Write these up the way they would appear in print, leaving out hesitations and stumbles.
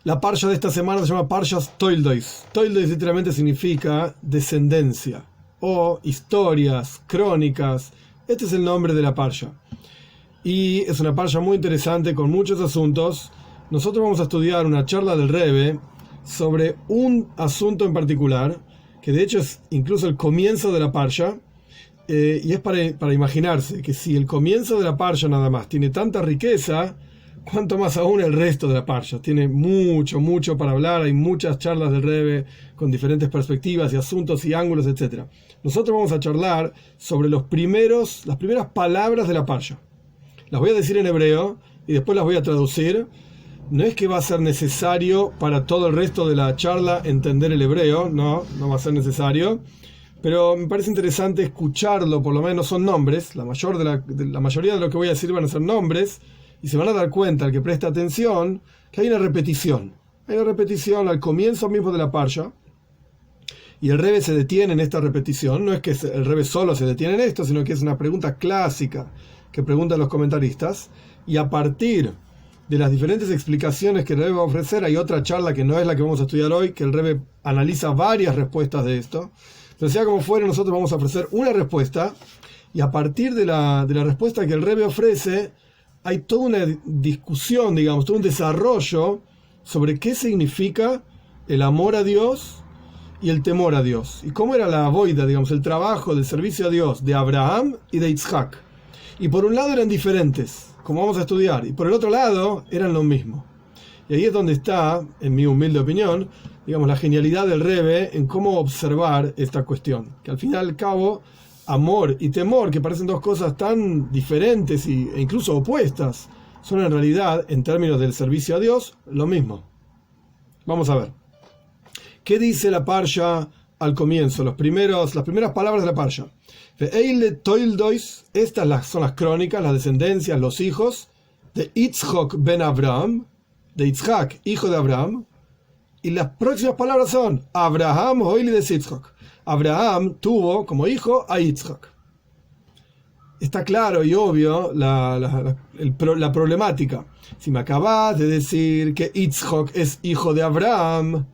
La parsha de esta semana se llama Parshas Toildois. Toildois literalmente significa descendencia o historias, crónicas. Este es el nombre de la parsha. Y es una parsha muy interesante con muchos asuntos. Nosotros vamos a estudiar una charla del Rebbe sobre un asunto en particular, que de hecho es incluso el comienzo de la parsha. Y es para imaginarse que si el comienzo de la parsha nada más tiene tanta riqueza, cuanto más aún el resto de la parsha. Tiene mucho para hablar, hay muchas charlas del Rebbe con diferentes perspectivas y asuntos y ángulos, etc. Nosotros vamos a charlar sobre las primeras palabras de la parsha. Las voy a decir en hebreo y después las voy a traducir. No es que va a ser necesario para todo el resto de la charla entender el hebreo, no va a ser necesario. Pero me parece interesante escucharlo, por lo menos son nombres. La mayoría de lo que voy a decir van a ser nombres. Y se van a dar cuenta, al que presta atención, que hay una repetición. Hay una repetición al comienzo mismo de la parsha. Y el Rebbe se detiene en esta repetición. No es que el Rebbe solo se detiene en esto, sino que es una pregunta clásica que preguntan los comentaristas. Y a partir de las diferentes explicaciones que el Rebbe va a ofrecer, hay otra charla que no es la que vamos a estudiar hoy, que el Rebbe analiza varias respuestas de esto. Pero sea como fuere, nosotros vamos a ofrecer una respuesta. Y a partir de la respuesta que el Rebbe ofrece, hay toda una discusión, digamos, todo un desarrollo sobre qué significa el amor a Dios y el temor a Dios. Y cómo era la avoida, digamos, el trabajo del servicio a Dios de Abraham y de Yitzhak. Y por un lado eran diferentes, como vamos a estudiar, y por el otro lado eran lo mismo. Y ahí es donde está, en mi humilde opinión, digamos, la genialidad del Rebbe en cómo observar esta cuestión. Que al fin y al cabo, amor y temor, que parecen dos cosas tan diferentes e incluso opuestas, son en realidad, en términos del servicio a Dios, lo mismo. Vamos a ver. ¿Qué dice la parsha al comienzo? Las primeras palabras de la parsha. Ve'eile toildois, estas son las crónicas, las descendencias, los hijos de Yitzhak ben Abraham, de Yitzhak, hijo de Abraham. Y las próximas palabras son Abraham hoili de Yitzhak. Abraham tuvo como hijo a Yitzhak. Está claro y obvio la problemática. Si me acabas de decir que Yitzhak es hijo de Abraham,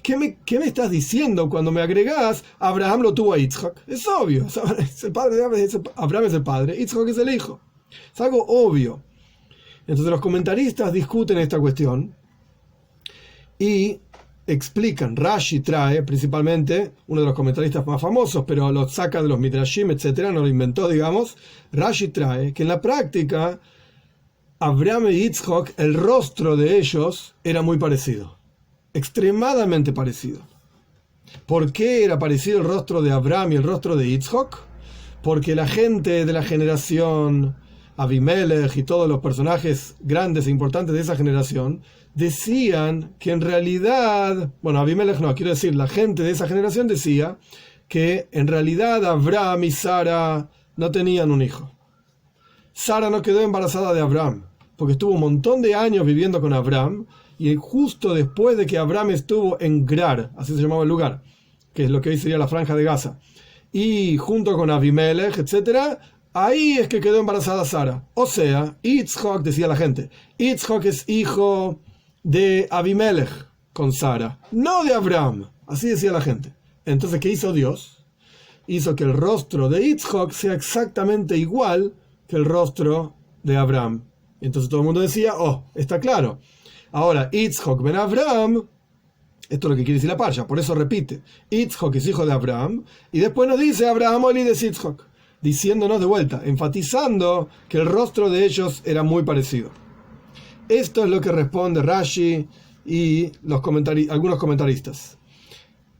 ¿qué me estás diciendo cuando me agregás Abraham lo tuvo a Yitzhak? Es obvio. Es el padre de Abraham es el padre, Yitzhak es el hijo. Es algo obvio. Entonces los comentaristas discuten esta cuestión y explican. Rashi trae, principalmente, uno de los comentaristas más famosos, pero lo saca de los Midrashim, etcétera, no lo inventó, digamos. Rashi trae que en la práctica, Abraham y Yitzhak, el rostro de ellos era muy parecido, extremadamente parecido. ¿Por qué era parecido el rostro de Abraham y el rostro de Yitzhak? Porque la gente de la generación Abimelech y todos los personajes grandes e importantes de esa generación decían que en realidad, bueno, Abimelech no, quiero decir, la gente de esa generación decía que en realidad Abraham y Sara no tenían un hijo. Sara no quedó embarazada de Abraham, porque estuvo un montón de años viviendo con Abraham, y justo después de que Abraham estuvo en Gerar, así se llamaba el lugar, que es lo que hoy sería la Franja de Gaza, y junto con Abimelech, etcétera, ahí es que quedó embarazada Sara. O sea, Yitzhak, decía la gente, Yitzhak es hijo de Abimelech con Sara, no de Abraham. Así decía la gente. Entonces, ¿qué hizo Dios? Hizo que el rostro de Yitzhak sea exactamente igual que el rostro de Abraham. Entonces todo el mundo decía, oh, está claro. Ahora, Yitzhak ben Abraham, esto es lo que quiere decir la parsha, por eso repite, Yitzhak es hijo de Abraham, y después nos dice Abraham oli de Yitzhak, diciéndonos de vuelta, enfatizando que el rostro de ellos era muy parecido. Esto es lo que responde Rashi y algunos comentaristas.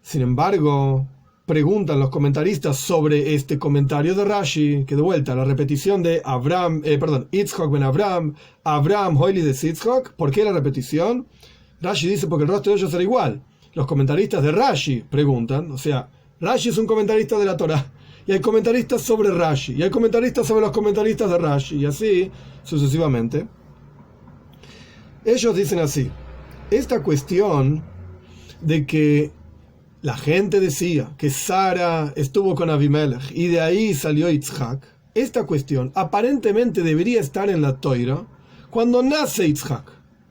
Sin embargo, preguntan los comentaristas sobre este comentario de Rashi, que de vuelta, la repetición de Yitzhak ben Abraham, Abraham hoili de Yitzhak. ¿Por qué la repetición? Rashi dice porque el rostro de ellos era igual. Los comentaristas de Rashi preguntan, o sea, Rashi es un comentarista de la Torá, y hay comentaristas sobre Rashi, y hay comentaristas sobre los comentaristas de Rashi, y así sucesivamente. Ellos dicen así, esta cuestión de que la gente decía que Sara estuvo con Abimelech y de ahí salió Yitzhak, esta cuestión aparentemente debería estar en la Toira cuando nace Yitzhak.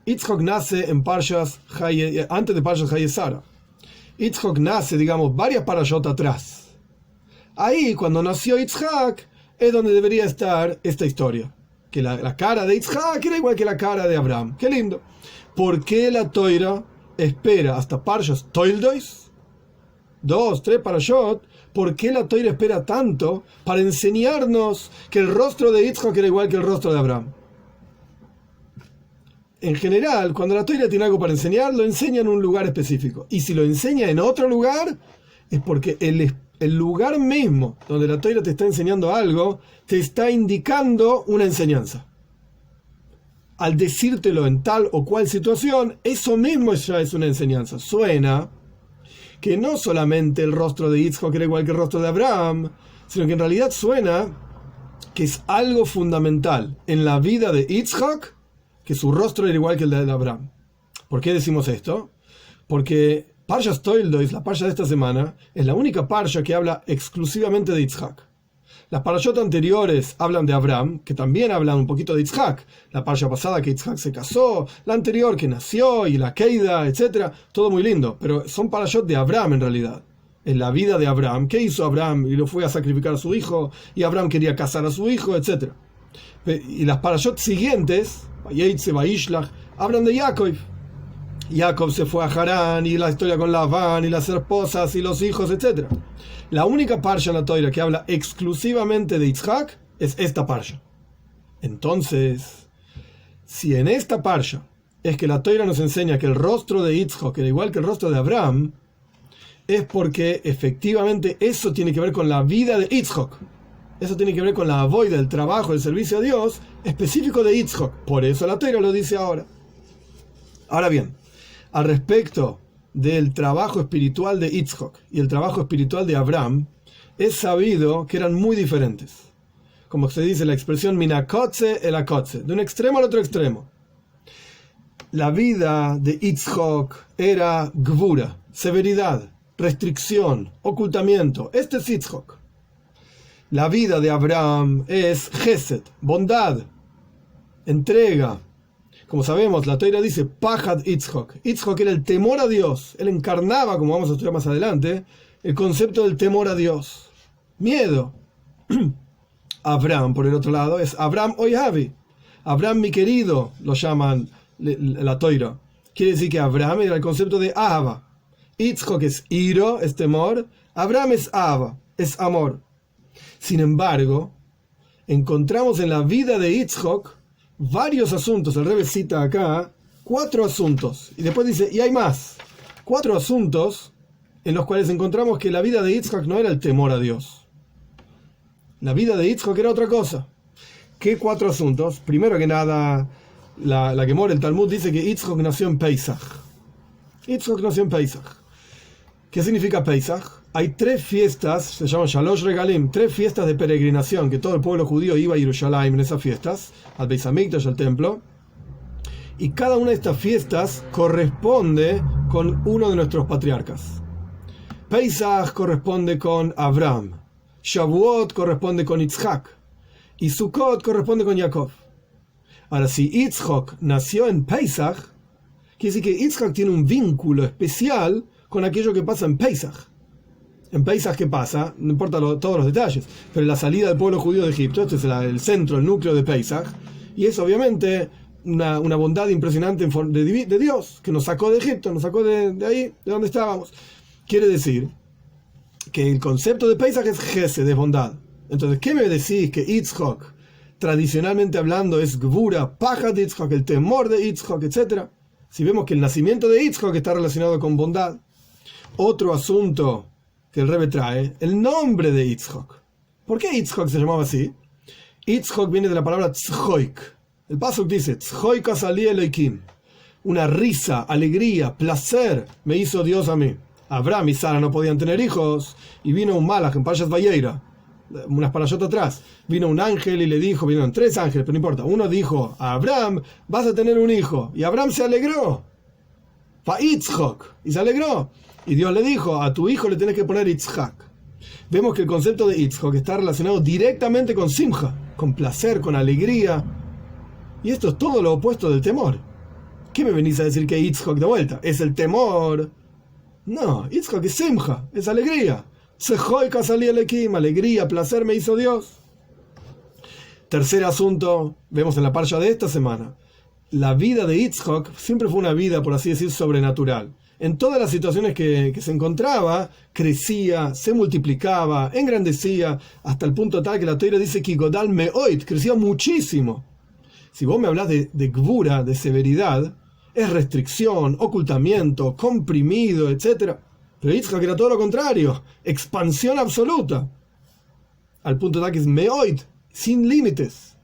Yitzhak nace en Parshas antes de Parshas Hayesara. Yitzhak nace, digamos, varias parashot atrás. Ahí, cuando nació Yitzhak, es donde debería estar esta historia. Que la cara de Yitzhak era igual que la cara de Abraham. ¡Qué lindo! ¿Por qué la Toira espera hasta Parshas Toldos? 2, 3 parashot. ¿Por qué la Toira espera tanto para enseñarnos que el rostro de Yitzhak era igual que el rostro de Abraham? En general, cuando la Toira tiene algo para enseñar, lo enseña en un lugar específico. Y si lo enseña en otro lugar, es porque el lugar mismo donde la Toira te está enseñando algo, te está indicando una enseñanza. Al decírtelo en tal o cual situación, eso mismo ya es una enseñanza. Suena que no solamente el rostro de Yitzhak era igual que el rostro de Abraham, sino que en realidad suena que es algo fundamental en la vida de Yitzhak, que su rostro era igual que el de Abraham. ¿Por qué decimos esto? Porque Parshas Toldos, la parsha de esta semana, es la única parsha que habla exclusivamente de Yitzhak. Las parashot anteriores hablan de Abraham, que también hablan un poquito de Yitzhak. La parsha pasada que Yitzhak se casó, la anterior que nació y la Keida, etc. Todo muy lindo, pero son parashot de Abraham en realidad. En la vida de Abraham, ¿qué hizo Abraham? Y lo fue a sacrificar a su hijo, y Abraham quería casar a su hijo, etc. Y las parashot siguientes, hablan de Jacob. Jacob se fue a Harán, y la historia con Labán, y las esposas, y los hijos, etc. La única parsha en la Toira que habla exclusivamente de Yitzhak es esta parsha. Entonces, si en esta parsha es que la Toira nos enseña que el rostro de Yitzhak era igual que el rostro de Abraham, es porque efectivamente eso tiene que ver con la vida de Yitzhak. Eso tiene que ver con la avoida, el trabajo, el servicio a Dios específico de Yitzhak. Por eso la Toira lo dice ahora. Ahora bien, al respecto del trabajo espiritual de Yitzhak y el trabajo espiritual de Abraham, es sabido que eran muy diferentes. Como se dice la expresión minakotze el akotze, de un extremo al otro extremo. La vida de Yitzhak era gvura, severidad, restricción, ocultamiento. Este es Yitzhak. La vida de Abraham es Gesed, bondad, entrega. Como sabemos, la Toira dice Pajad Yitzhak. Yitzhak era el temor a Dios. Él encarnaba, como vamos a estudiar más adelante, el concepto del temor a Dios. Miedo. Abraham, por el otro lado, es Abraham Oyavi. Abraham, mi querido, lo llaman la Toira. Quiere decir que Abraham era el concepto de Ahava. Yitzhak es iro, es temor. Abraham es Ahava, es amor. Sin embargo, encontramos en la vida de Yitzhak varios asuntos. El Rebbe cita acá 4 asuntos y después dice, y hay más, 4 asuntos en los cuales encontramos que la vida de Yitzhak no era el temor a Dios. La vida de Yitzhak era otra cosa. ¿Qué 4 asuntos? Primero que nada, la Gemara, el Talmud dice que Yitzhak nació en Pesach. Yitzhak nació en Pesach. ¿Qué significa Pesach? Hay 3 fiestas, se llaman Shalosh Regalim, 3 fiestas de peregrinación, que todo el pueblo judío iba a Jerusalén en esas fiestas, al Beis Hamikdash, al templo, y cada una de estas fiestas corresponde con uno de nuestros patriarcas. Pesach corresponde con Abraham, Shavuot corresponde con Yitzhak, y Sukkot corresponde con Jacob. Ahora, si Yitzhak nació en Pesach, quiere decir que Yitzhak tiene un vínculo especial con aquello que pasa en Pesach. En Pesach, ¿qué pasa? No importa todos los detalles, pero la salida del pueblo judío de Egipto, este es el centro, el núcleo de Pesach, y es obviamente una bondad impresionante de Dios, que nos sacó de Egipto, nos sacó de ahí, de donde estábamos. Quiere decir que el concepto de Pesach es Gesed, de bondad. Entonces, ¿qué me decís que Yitzhak, tradicionalmente hablando, es Gvura, Pajad Yitzhak, el temor de Yitzhak, etc.? Si vemos que el nacimiento de Yitzhak está relacionado con bondad. Otro asunto que el Rebbe trae, el nombre de Yitzhak. ¿Por qué Yitzhak se llamaba así? Yitzhak viene de la palabra tzchoik. El pasuk dice, tzchoik asali Elohim. Una risa, alegría, placer me hizo Dios a mí. Abraham y Sara no podían tener hijos, y vino un malach en Parshas Vayeira, unas parashot atrás, vino un ángel y le dijo, vinieron 3 ángeles, pero no importa, uno dijo a Abraham, vas a tener un hijo, y Abraham se alegró. Fa Yitzhak, y se alegró. Y Dios le dijo, a tu hijo le tenés que poner Yitzhak. Vemos que el concepto de Yitzhak está relacionado directamente con Simcha, con placer, con alegría. Y esto es todo lo opuesto del temor. ¿Qué me venís a decir que Yitzhak de vuelta? ¿Es el temor? No, Yitzhak es simcha, es alegría. Tzehoika salí elekim, alegría, placer me hizo Dios. Tercer asunto, vemos en la parsha de esta semana. La vida de Yitzhak siempre fue una vida, por así decir, sobrenatural. En todas las situaciones que se encontraba, crecía, se multiplicaba, engrandecía, hasta el punto tal que la Torá dice que Godal Meoit, crecía muchísimo. Si vos me hablas de gvura, de severidad, es restricción, ocultamiento, comprimido, etc. Pero Yitzhak era todo lo contrario, expansión absoluta. Al punto tal que es Meoit, sin límites.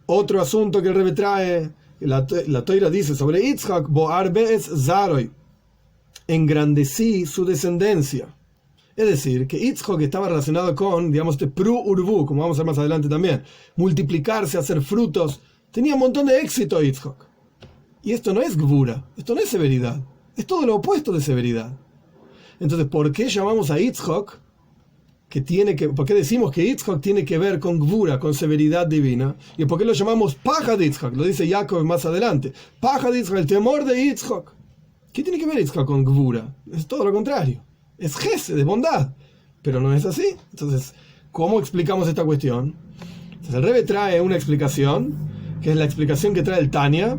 Otro asunto que el Rebbe trae, la Torá dice sobre Yitzhak, Boar Be'ez Zaroi, engrandecí su descendencia. Es decir, que Yitzhak estaba relacionado con, digamos, Pru Urbu, como vamos a ver más adelante también, multiplicarse, hacer frutos. Tenía un montón de éxito Yitzhak. Y esto no es gvura, esto no es severidad, es todo lo opuesto de severidad. Entonces, ¿por qué llamamos a Yitzhak por qué decimos que Yitzhak tiene que ver con gvura, con severidad divina? ¿Y por qué lo llamamos paja de Yitzhak? Lo dice Jacob más adelante. Paja de Yitzhak, el temor de Yitzhak. ¿Qué tiene que ver Yitzhak con gvura? Es todo lo contrario. Es gesed, de bondad. Pero no es así. Entonces, ¿cómo explicamos esta cuestión? Entonces, el Rebbe trae una explicación, que es la explicación que trae el Tanya,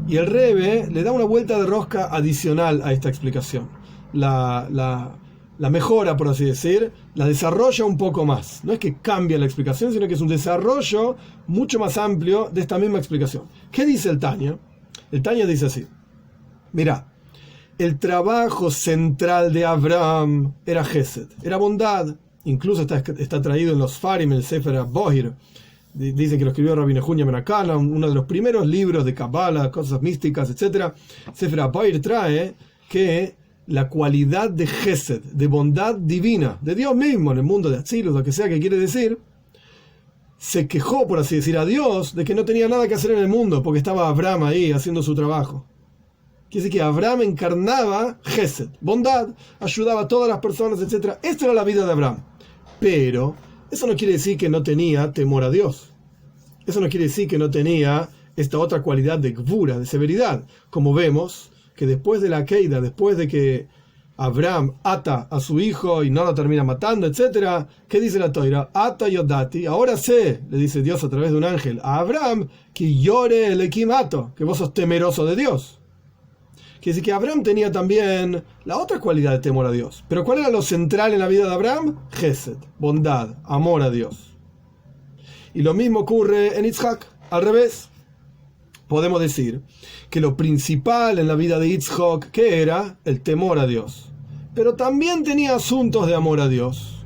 y el Rebbe le da una vuelta de rosca adicional a esta explicación. La mejora, por así decir, la desarrolla un poco más. No es que cambia la explicación, sino que es un desarrollo mucho más amplio de esta misma explicación. ¿Qué dice el Tanya? El Tanya dice así. Mirá, el trabajo central de Abraham era Gesed, era bondad. Incluso está traído en los Farim, el Sefer Bohir. Dicen que lo escribió Rabbi Nehunya ben Akana, uno de los primeros libros de Kabbalah, cosas místicas, etc. Sefer Bohir trae que la cualidad de Gesed, de bondad divina, de Dios mismo, en el mundo de Atzilus, lo que sea que quiere decir, se quejó, por así decir, a Dios de que no tenía nada que hacer en el mundo, porque estaba Abraham ahí haciendo su trabajo. Quiere decir que Abraham encarnaba Gesed, bondad, ayudaba a todas las personas, etc. Esta era la vida de Abraham. Pero eso no quiere decir que no tenía temor a Dios. Eso no quiere decir que no tenía esta otra cualidad de gvura, de severidad. Como vemos que después de la Keida, después de que Abraham ata a su hijo y no lo termina matando, etc., ¿qué dice la Torá? Ata yodati, ahora sé, le dice Dios a través de un ángel a Abraham, que llore el equimato, que vos sos temeroso de Dios. Quiere decir que Abraham tenía también la otra cualidad de temor a Dios. Pero ¿cuál era lo central en la vida de Abraham? Gesed, bondad, amor a Dios. Y lo mismo ocurre en Yitzhak, al revés. Podemos decir que lo principal en la vida de Yitzhak, ¿qué era? El temor a Dios. Pero también tenía asuntos de amor a Dios.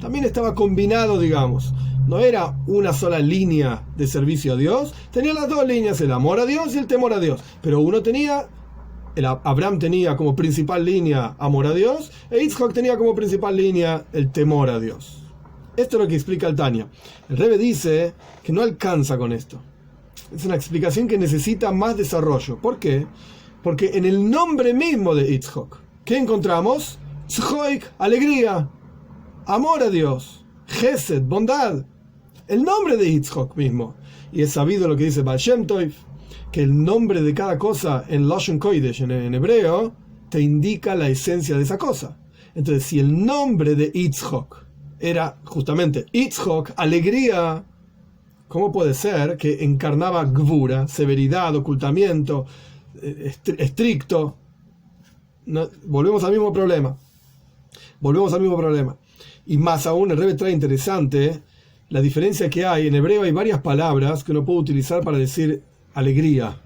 También estaba combinado, digamos. No era una sola línea de servicio a Dios. Tenía las dos líneas, el amor a Dios y el temor a Dios. Pero Abraham tenía como principal línea amor a Dios, e Yitzhak tenía como principal línea el temor a Dios. Esto es lo que explica el Tanya. El Rebbe dice que no alcanza con esto. Es una explicación que necesita más desarrollo. ¿Por qué? Porque en el nombre mismo de Yitzhak, ¿qué encontramos? Tzchoik, alegría, amor a Dios, Gesed, bondad. El nombre de Yitzhak mismo. Y es sabido lo que dice Baal Shem Tov, que el nombre de cada cosa en Lashon Kodesh, en hebreo, te indica la esencia de esa cosa. Entonces, si el nombre de Yitzhak era justamente Yitzhak, alegría, ¿cómo puede ser que encarnaba gvura, severidad, ocultamiento, estricto? No, volvemos al mismo problema. Y más aún, el Rebbe trae interesante la diferencia que hay. En hebreo hay varias palabras que uno puede utilizar para decir alegría.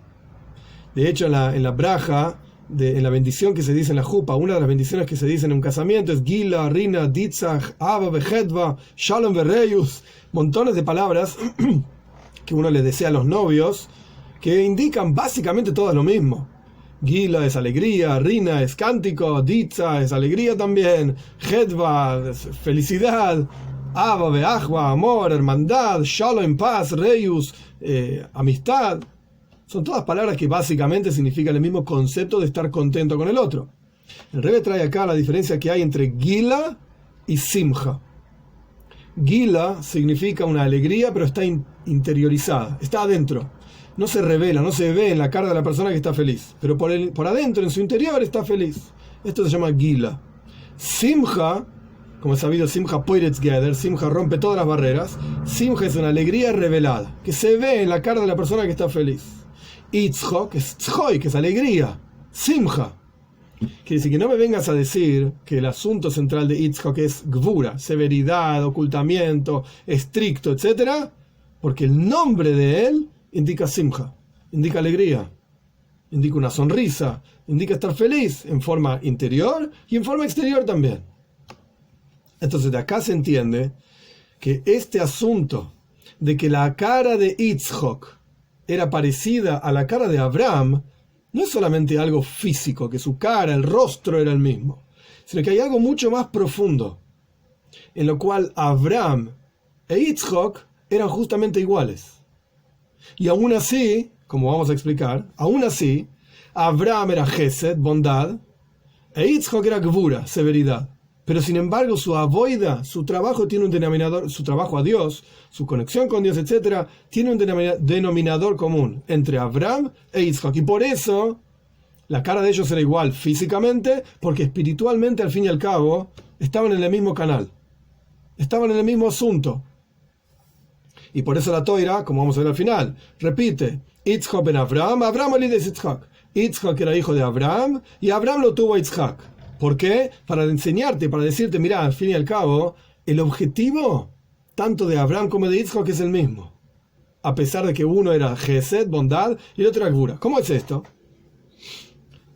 De hecho, en la braja, en la bendición que se dice en la jupa, una de las bendiciones que se dicen en un casamiento es Gila, Rina, Ditzach, Ava, Vejedva, Shalom, Vereyus, montones de palabras que uno le desea a los novios, que indican básicamente todo lo mismo. Gila es alegría, Rina es cántico, Ditza es alegría también, Hedva es felicidad, Ava, Beachva, amor, hermandad, Shalom, paz, Reyus, amistad. Son todas palabras que básicamente significan el mismo concepto de estar contento con el otro. El Rebbe trae acá la diferencia que hay entre Gila y Simcha. Gila significa una alegría, pero está interiorizada, está adentro. no se revela, no se ve en la cara de la persona que está feliz, pero por adentro, en su interior, está feliz. Esto se llama Gila. Simcha, como es sabido, Simcha poiretz geder, Simcha rompe todas las barreras. Simcha es una alegría revelada, que se ve en la cara de la persona que está feliz. Itzchok es tzchoi, que es alegría. Simcha. Quiere decir que no me vengas a decir que el asunto central de Itzchok es gvura, severidad, ocultamiento, estricto, etc., porque el nombre de él indica simcha, indica alegría, indica una sonrisa, indica estar feliz en forma interior y en forma exterior también. Entonces de acá se entiende que este asunto de que la cara de Itzchok era parecida a la cara de Abraham no es solamente algo físico, que su cara, el rostro era el mismo, sino que hay algo mucho más profundo, en lo cual Abraham e Itzchok eran justamente iguales. Y aún así, como vamos a explicar, aún así, Abraham era Gesed, bondad, e Itzchok era Gvura, severidad. Pero sin embargo, su avoida, su trabajo tiene un denominador, su trabajo a Dios, su conexión con Dios, etc., tiene un denominador común entre Abraham e Itzchok. Y por eso, la cara de ellos era igual físicamente, porque espiritualmente, al fin y al cabo, estaban en el mismo canal. Estaban en el mismo asunto. Y por eso la Toira, como vamos a ver al final, repite, Itzchok ben Abraham, Abraham olides Itzchak. Itzchak era hijo de Abraham, y Abraham lo tuvo a Itzchak. ¿Por qué? Para enseñarte, para decirte, mira, al fin y al cabo, el objetivo, tanto de Abraham como de Itzchak, es el mismo. A pesar de que uno era Gesed, bondad, y el otro era Gvura. ¿Cómo es esto?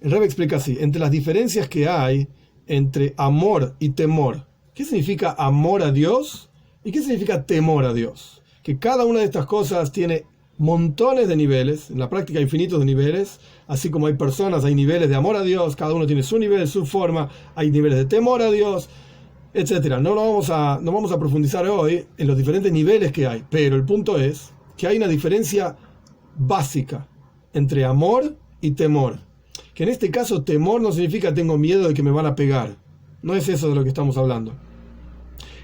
El Rebbe explica así, entre las diferencias que hay entre amor y temor. ¿Qué significa amor a Dios? ¿Y qué significa temor a Dios? Que cada una de estas cosas tiene montones de niveles, en la práctica infinitos de niveles, así como hay personas, hay niveles de amor a Dios, cada uno tiene su nivel, su forma, hay niveles de temor a Dios, etc. No vamos a profundizar hoy en los diferentes niveles que hay, pero el punto es que hay una diferencia básica entre amor y temor, que en este caso temor no significa tengo miedo de que me van a pegar, no es eso de lo que estamos hablando.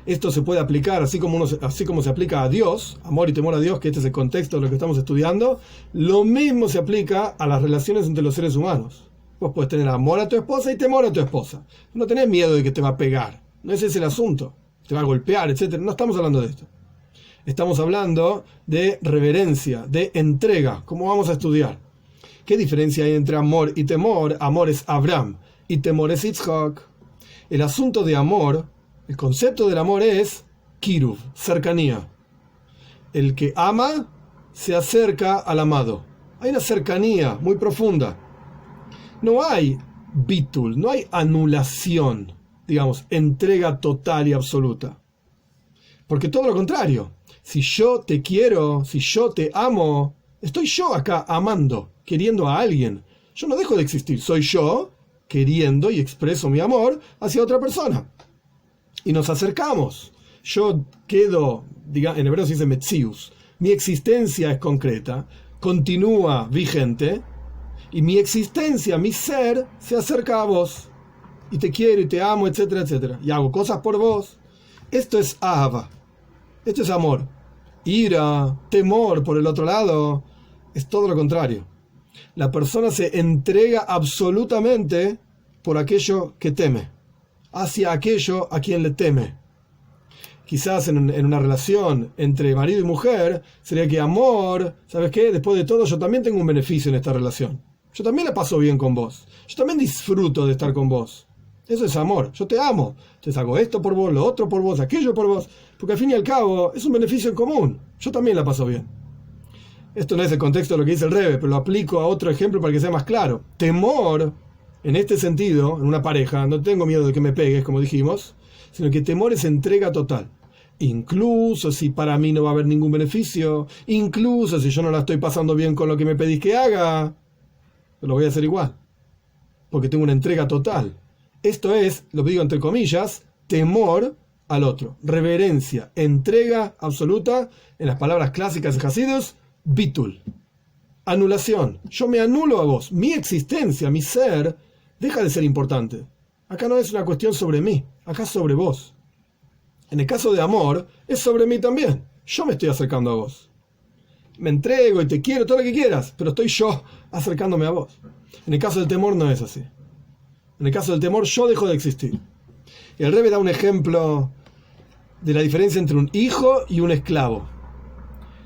Esto se puede aplicar, así como se aplica a Dios, amor y temor a Dios, que este es el contexto de lo que estamos estudiando, lo mismo se aplica a las relaciones entre los seres humanos. Vos podés tener amor a tu esposa y temor a tu esposa. No tenés miedo de que te va a pegar. No ese es el asunto. Te va a golpear, etc. No estamos hablando de esto. Estamos hablando de reverencia, de entrega, como vamos a estudiar. ¿Qué diferencia hay entre amor y temor? Amor es Abraham y temor es Itzchak. El asunto de amor, el concepto del amor es kiruv, cercanía. El que ama se acerca al amado. Hay una cercanía muy profunda. No hay bitul, no hay anulación, digamos, entrega total y absoluta. Porque todo lo contrario. Si yo te quiero, si yo te amo, estoy yo acá amando, queriendo a alguien. Yo no dejo de existir, soy yo queriendo y expreso mi amor hacia otra persona. Y nos acercamos. Yo quedo, en hebreo se dice metzius, mi existencia es concreta, continúa vigente, y mi existencia, mi ser, se acerca a vos. Y te quiero y te amo, etcétera, etcétera. Y hago cosas por vos. Esto es ahava. Esto es amor. Ira, temor, por el otro lado, es todo lo contrario. La persona se entrega absolutamente por aquello que teme, hacia aquello a quien le teme. Quizás en una relación entre marido y mujer, sería que amor, ¿sabes qué? Después de todo, yo también tengo un beneficio en esta relación. Yo también la paso bien con vos. Yo también disfruto de estar con vos. Eso es amor. Yo te amo. Entonces hago esto por vos, lo otro por vos, aquello por vos. Porque al fin y al cabo es un beneficio en común. Yo también la paso bien. Esto no es el contexto de lo que dice el Rebbe, pero lo aplico a otro ejemplo para que sea más claro. Temor, en este sentido, en una pareja, no tengo miedo de que me pegues, como dijimos, sino que temor es entrega total. Incluso si para mí no va a haber ningún beneficio, incluso si yo no la estoy pasando bien con lo que me pedís que haga, lo voy a hacer igual. Porque tengo una entrega total. Esto es, lo digo entre comillas, temor al otro. Reverencia, entrega absoluta, en las palabras clásicas de Hasidus, bitul. Anulación. Yo me anulo a vos. Mi existencia, mi ser, deja de ser importante. Acá no es una cuestión sobre mí, acá es sobre vos. En el caso de amor, es sobre mí también. Yo me estoy acercando a vos. me entrego y te quiero, todo lo que quieras, pero estoy yo acercándome a vos. En el caso del temor no es así. En el caso del temor yo dejo de existir. Y el Rebbe da un ejemplo de la diferencia entre un hijo y un esclavo.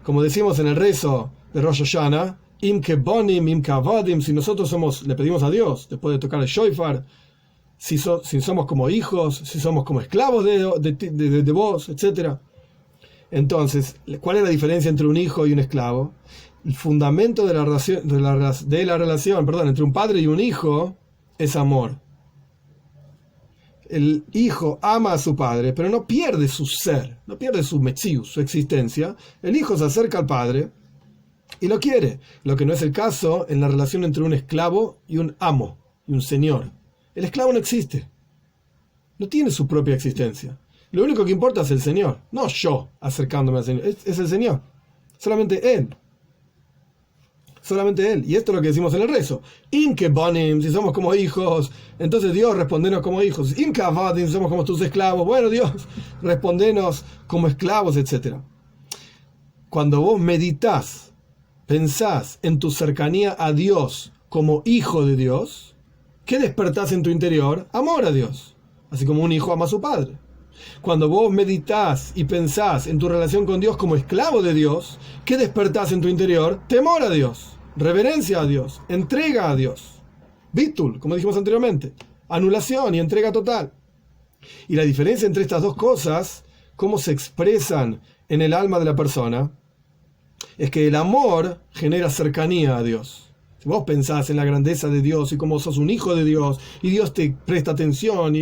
Como decimos en el rezo de Rosh Hashanah, Im kebonim, im kavadim, si nosotros le pedimos a Dios, después de tocar el shofar, si somos como hijos, si somos como esclavos de vos, etc. Entonces, ¿cuál es la diferencia entre un hijo y un esclavo? El fundamento de la relación entre un padre y un hijo es amor. El hijo ama a su padre, pero no pierde su ser, no pierde su metzius, su existencia. El hijo se acerca al padre y lo quiere, lo que no es el caso en la relación entre un esclavo y un amo, y un señor. El esclavo no existe, no tiene su propia existencia. Lo único que importa es el Señor, no yo acercándome al Señor, es el Señor, solamente Él. Solamente Él. Y esto es lo que decimos en el rezo. Im kebonim, si somos como hijos, entonces Dios, respondenos como hijos. Im kavadim, si somos como tus esclavos, bueno Dios, respondenos como esclavos, etc. Cuando vos meditas, pensás en tu cercanía a Dios como hijo de Dios, ¿qué despertás en tu interior? Amor a Dios, así como un hijo ama a su padre. Cuando vos meditás y pensás en tu relación con Dios como esclavo de Dios, ¿qué despertás en tu interior? Temor a Dios, reverencia a Dios, entrega a Dios. Bitul, como dijimos anteriormente, anulación y entrega total. Y la diferencia entre estas dos cosas, cómo se expresan en el alma de la persona, es que el amor genera cercanía a Dios. Si vos pensás en la grandeza de Dios y cómo sos un hijo de Dios y Dios te presta atención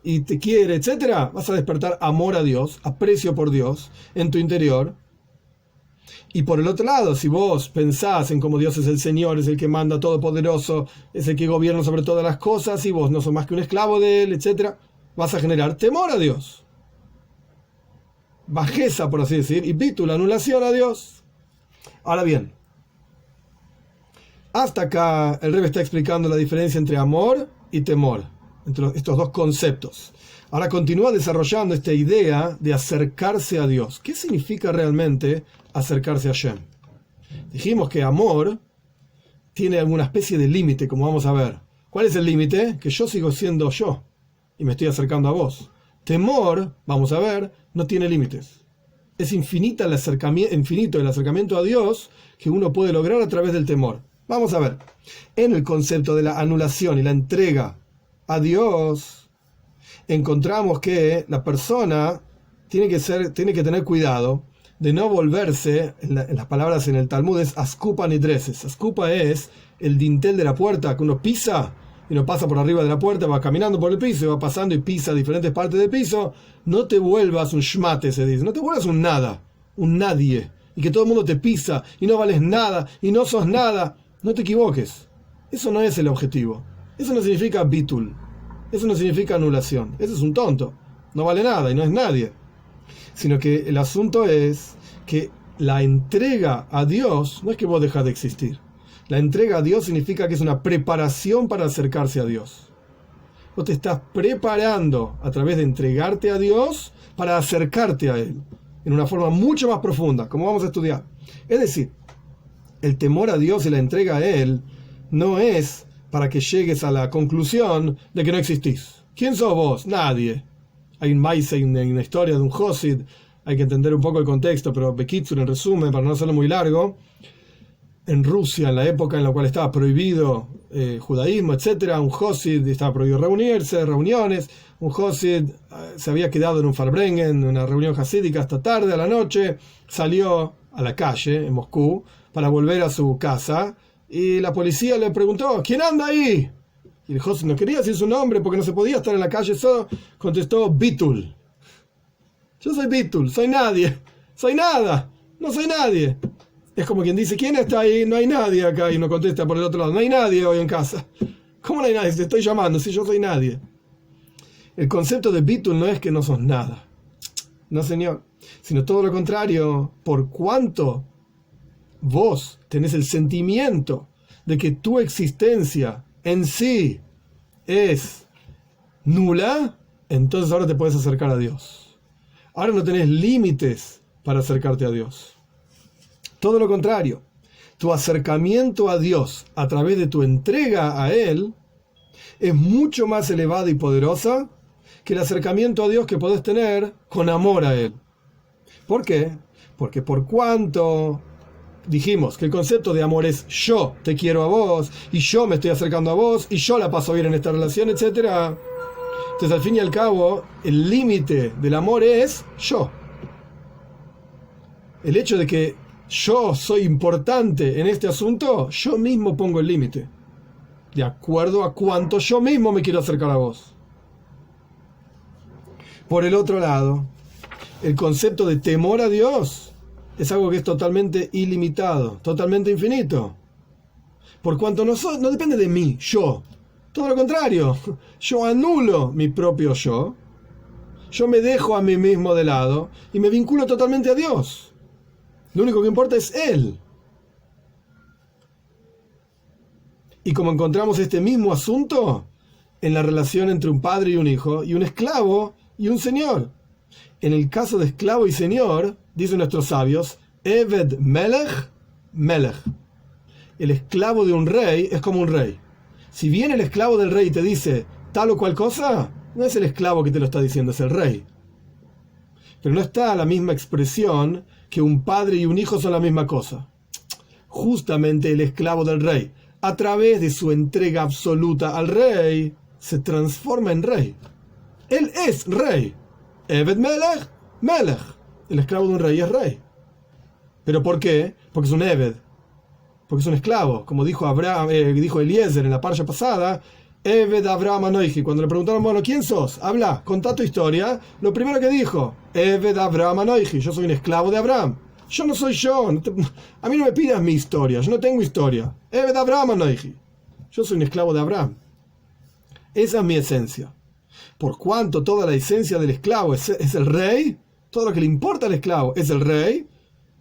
y te quiere, etc., vas a despertar amor a Dios, aprecio por Dios en tu interior. Y por el otro lado, si vos pensás en cómo Dios es el Señor, es el que manda todopoderoso, es el que gobierna sobre todas las cosas y vos no sos más que un esclavo de Él, etc., vas a generar temor a Dios. Bajeza, por así decir, y bitul, anulación a Dios. Ahora bien, hasta acá el Rebbe está explicando la diferencia entre amor y temor, entre estos dos conceptos. Ahora continúa desarrollando esta idea de acercarse a Dios. ¿Qué significa realmente acercarse a Hashem? Dijimos que amor tiene alguna especie de límite, como vamos a ver. ¿Cuál es el límite? Que yo sigo siendo yo y me estoy acercando a vos. Temor, vamos a ver, no tiene límites. Es infinito el acercamiento a Dios que uno puede lograr a través del temor. Vamos a ver, en el concepto de la anulación y la entrega a Dios, encontramos que la persona tiene que tener cuidado de no volverse, en las palabras en el Talmud es ascupa nidreses. Ascupa es el dintel de la puerta que uno pisa y uno pasa por arriba de la puerta, va caminando por el piso y va pasando y pisa diferentes partes del piso. No te vuelvas un shmate, se dice, no te vuelvas un nada, un nadie, y que todo el mundo te pisa y no vales nada y no sos nada. No te equivoques, eso no es el objetivo. Eso no significa bitul, eso no significa anulación. Eso es un tonto, no vale nada y no es nadie. Sino que el asunto es que la entrega a Dios no es que vos dejas de existir. La entrega a Dios significa que es una preparación para acercarse a Dios. Vos te estás preparando a través de entregarte a Dios para acercarte a Él en una forma mucho más profunda, como vamos a estudiar. Es decir, el temor a Dios y la entrega a Él no es para que llegues a la conclusión de que no existís. ¿Quién sos vos? Nadie. Hay un maíz, una historia de un Josid, hay que entender un poco el contexto, pero Bekitsur, en resumen, para no hacerlo muy largo, en Rusia, en la época en la cual estaba prohibido judaísmo, etc., un Josid, estaba prohibido reuniones, un Josid se había quedado en un Farbrengen, en una reunión hasídica hasta tarde a la noche, salió a la calle en Moscú para volver a su casa y la policía le preguntó, ¿quién anda ahí? Y el Josid no quería decir su nombre porque no se podía estar en la calle solo, contestó Bitul. Yo soy Bitul, soy nadie, soy nada, no soy nadie. Es como quien dice, ¿quién está ahí? No hay nadie acá, y uno contesta por el otro lado, no hay nadie hoy en casa. ¿Cómo no hay nadie? Te estoy llamando, si yo soy nadie. El concepto de Bitul no es que no sos nada, no señor, sino todo lo contrario. Por cuanto vos tenés el sentimiento de que tu existencia en sí es nula, entonces ahora te puedes acercar a Dios. Ahora no tenés límites para acercarte a Dios. Todo lo contrario. Tu acercamiento a Dios a través de tu entrega a Él es mucho más elevada y poderosa que el acercamiento a Dios que podés tener con amor a Él. ¿Por qué? Porque por cuanto dijimos que el concepto de amor es yo te quiero a vos, y yo me estoy acercando a vos, y yo la paso bien en esta relación, etc. Entonces, al fin y al cabo, el límite del amor es yo. El hecho de que yo soy importante en este asunto, yo mismo pongo el límite, de acuerdo a cuánto yo mismo me quiero acercar a vos. Por el otro lado, el concepto de temor a Dios es algo que es totalmente ilimitado, totalmente infinito. Por cuanto no depende de mí, yo. Todo lo contrario, yo anulo mi propio yo. Yo me dejo a mí mismo de lado y me vinculo totalmente a Dios. Lo único que importa es Él. Y como encontramos este mismo asunto en la relación entre un padre y un hijo, y un esclavo y un señor. En el caso de esclavo y señor, dicen nuestros sabios, Eved Melech, Melech. El esclavo de un rey es como un rey. Si viene el esclavo del rey y te dice tal o cual cosa, no es el esclavo que te lo está diciendo, es el rey. Pero no está la misma expresión que un padre y un hijo son la misma cosa. Justamente el esclavo del rey, a través de su entrega absoluta al rey, se transforma en rey. Él es rey. Eved Melech, Melech. El esclavo de un rey es rey. ¿Pero por qué? Porque es un Eved. Porque es un esclavo. Como dijo dijo Eliezer en la parsha pasada, Eved Abraham Anoiji. Cuando le preguntaron, bueno, ¿quién sos? Habla, contá tu historia. Lo primero que dijo, Eved Abraham Anoiji. Yo soy un esclavo de Abraham. Yo no soy yo. A mí no me pidas mi historia. Yo no tengo historia. Eved Abraham Anoiji. Yo soy un esclavo de Abraham. Esa es mi esencia. Por cuanto toda la esencia del esclavo es el rey, todo lo que le importa al esclavo es el rey,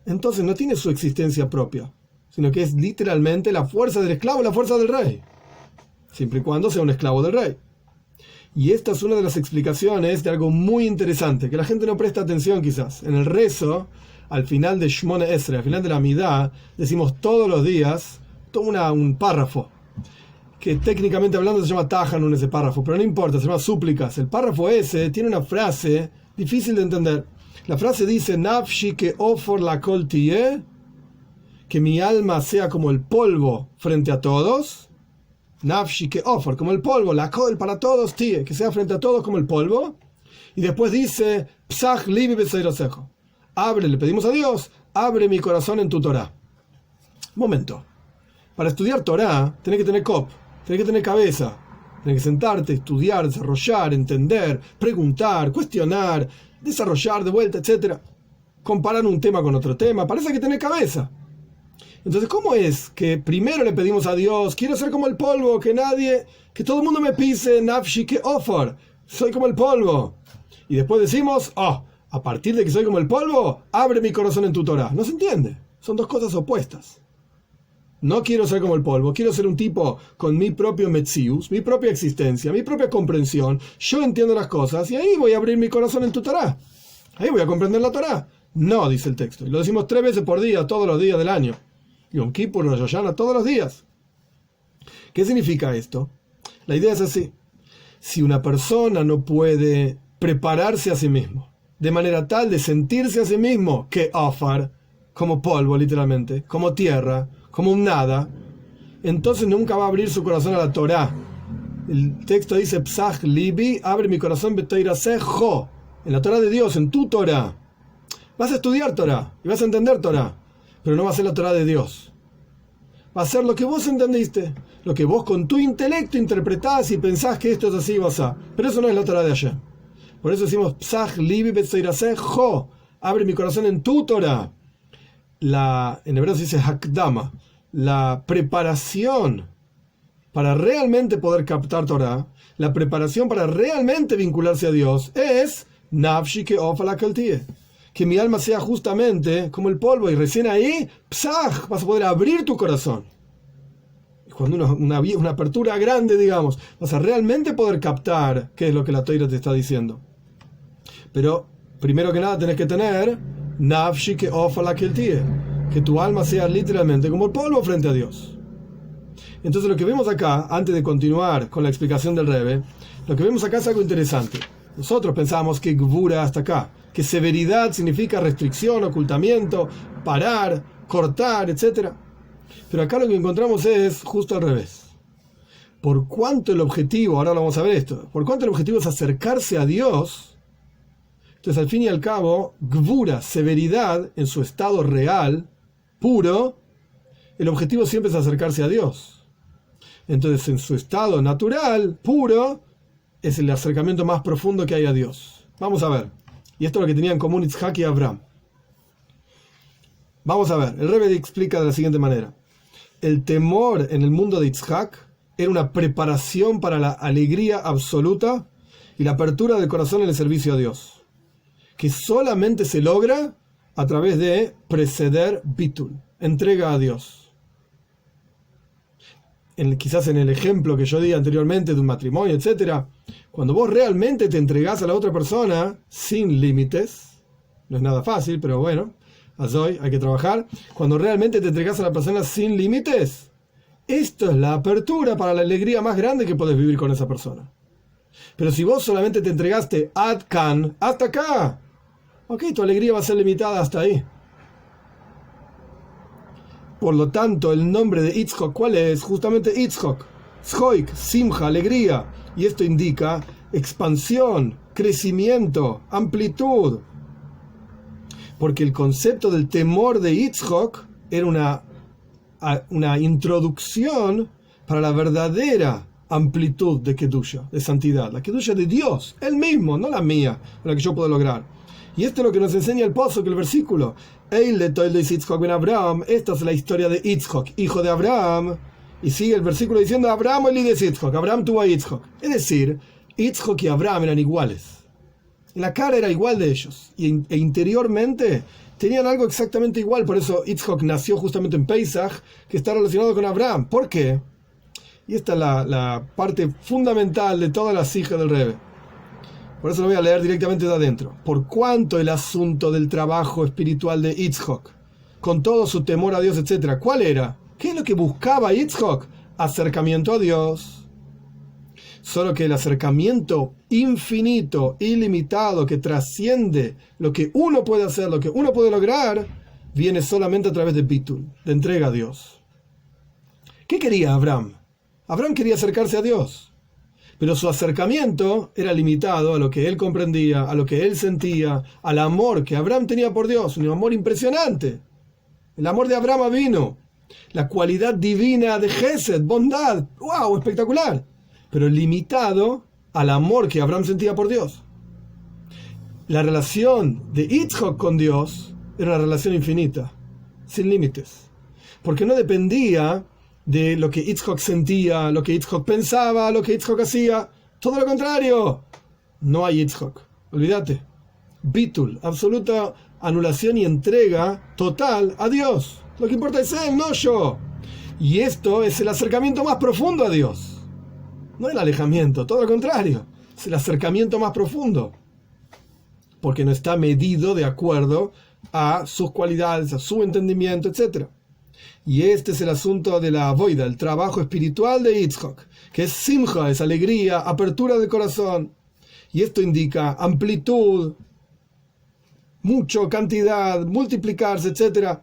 entonces no tiene su existencia propia, sino que es literalmente la fuerza del esclavo, la fuerza del rey, siempre y cuando sea un esclavo del rey. Y esta es una de las explicaciones de algo muy interesante, que la gente no presta atención quizás. En el rezo, al final de Shmona Esrei, al final de la Midá, decimos todos los días un párrafo, que técnicamente hablando se llama Tajanun ese párrafo, pero no importa, se llama súplicas. El párrafo ese tiene una frase difícil de entender. La frase dice, Nafshi que ofor la kol tie, que mi alma sea como el polvo frente a todos. Nafshi que ofor, como el polvo, la kol para todos tie, que sea frente a todos como el polvo. Y después dice, Psach libi beseirosejo. Abre, le pedimos a Dios, abre mi corazón en tu Torah. Momento. Para estudiar Torah, tenés que tener kop. Tienes que tener cabeza, tienes que sentarte, estudiar, desarrollar, entender, preguntar, cuestionar, desarrollar de vuelta, etc. Comparar un tema con otro tema, parece que tener cabeza. Entonces, ¿cómo es que primero le pedimos a Dios, quiero ser como el polvo, que todo el mundo me pise, nafshi que offer, soy como el polvo? Y después decimos, a partir de que soy como el polvo, abre mi corazón en tu Torah. No se entiende, son dos cosas opuestas. No quiero ser como el polvo, quiero ser un tipo con mi propio metzius, mi propia existencia, mi propia comprensión. Yo entiendo las cosas y ahí voy a abrir mi corazón en tu Torah. Ahí voy a comprender la Torah. No, dice el texto. Y lo decimos 3 veces por día, todos los días del año. Yom Kippur, Rosh Hashanah, todos los días. ¿Qué significa esto? La idea es así. Si una persona no puede prepararse a sí mismo, de manera tal de sentirse a sí mismo que afar, como polvo literalmente, como tierra, como un nada, entonces nunca va a abrir su corazón a la Torah. El texto dice, Psach libi, abre mi corazón, betoirasejo, en la Torah de Dios, en tu Torah. Vas a estudiar Torah y vas a entender Torah, pero no va a ser la Torah de Dios. Va a ser lo que vos entendiste, lo que vos con tu intelecto interpretás y pensás que esto es así, vas a. Pero eso no es la Torah de Hashem. Por eso decimos, Psach libi, betoirasejo, abre mi corazón en tu Torah. En hebreo se dice hakdama, la preparación para realmente poder captar Torah, la preparación para realmente vincularse a Dios es nafshi que ofa kol tie, que mi alma sea justamente como el polvo, y recién ahí, psaj, vas a poder abrir tu corazón. Y cuando una apertura grande, digamos, vas a realmente poder captar qué es lo que la Torah te está diciendo. Pero, primero que nada, tenés que tener nafshi que ofa kol tie, que tu alma sea literalmente como el polvo frente a Dios. Entonces lo que vemos acá, antes de continuar con la explicación del Rebbe, lo que vemos acá es algo interesante. Nosotros pensamos que gvura hasta acá, que severidad significa restricción, ocultamiento, parar, cortar, etc. Pero acá lo que encontramos es justo al revés. Por cuanto el objetivo, ahora lo vamos a ver esto, por cuanto el objetivo es acercarse a Dios, entonces al fin y al cabo, gvura, severidad en su estado real, puro, el objetivo siempre es acercarse a Dios. Entonces, en su estado natural, puro, es el acercamiento más profundo que hay a Dios. Vamos a ver. Y esto es lo que tenían en común Yitzhak y Abraham. Vamos a ver. El Rebbe explica de la siguiente manera. El temor en el mundo de Yitzhak era una preparación para la alegría absoluta y la apertura del corazón en el servicio a Dios, que solamente se logra a través de preceder bitul, entrega a Dios. Quizás en el ejemplo que yo di anteriormente de un matrimonio, etc., cuando vos realmente te entregás a la otra persona sin límites, no es nada fácil, pero bueno, hay que trabajar. Cuando realmente te entregás a la persona sin límites, esto es la apertura para la alegría más grande que podés vivir con esa persona. Pero si vos solamente te entregaste ad kan, hasta acá, ok, tu alegría va a ser limitada hasta ahí. Por lo tanto, el nombre de Yitzhak, ¿cuál es? Justamente Yitzhak. Tzchoik, simja, alegría. Y esto indica expansión, crecimiento, amplitud. Porque el concepto del temor de Yitzhak era una introducción para la verdadera amplitud de Kedusha, de santidad. La Kedusha de Dios, Él mismo, no la mía, la que yo puedo lograr. Y esto es lo que nos enseña el pasuk, el versículo. Esta es la historia de Yitzhak, hijo de Abraham. Y sigue el versículo diciendo: Abraham el de Yitzhak, Abraham tuvo a Yitzhak. Es decir, Yitzhak y Abraham eran iguales. La cara era igual de ellos. E interiormente tenían algo exactamente igual. Por eso Yitzhak nació justamente en Pesach, que está relacionado con Abraham. ¿Por qué? Y esta es la parte fundamental de todas las hijas del Rebbe. Por eso lo voy a leer directamente de adentro. Por cuanto el asunto del trabajo espiritual de Yitzhak, con todo su temor a Dios, etc., ¿cuál era? ¿Qué es lo que buscaba Yitzhak? Acercamiento a Dios. Solo que el acercamiento infinito, ilimitado, que trasciende lo que uno puede hacer, lo que uno puede lograr, viene solamente a través de bitul, de entrega a Dios. ¿Qué quería Abraham? Abraham quería acercarse a Dios. Pero su acercamiento era limitado a lo que él comprendía, a lo que él sentía, al amor que Abraham tenía por Dios, un amor impresionante. El amor de Abraham vino, la cualidad divina de Gesed, bondad, ¡wow!, espectacular. Pero limitado al amor que Abraham sentía por Dios. La relación de Yitzhak con Dios era una relación infinita, sin límites, porque no dependía de lo que Yitzhak sentía, lo que Yitzhak pensaba, lo que Yitzhak hacía. Todo lo contrario. No hay Yitzhak. Olvídate. Bitul, absoluta anulación y entrega total a Dios. Lo que importa es Él, no yo. Y esto es el acercamiento más profundo a Dios. No el alejamiento, todo lo contrario. Es el acercamiento más profundo. Porque no está medido de acuerdo a sus cualidades, a su entendimiento, etc. Y este es el asunto de la avoida, el trabajo espiritual de Yitzhak, que es simja, es alegría, apertura del corazón. Y esto indica amplitud, mucho, cantidad, multiplicarse, etc.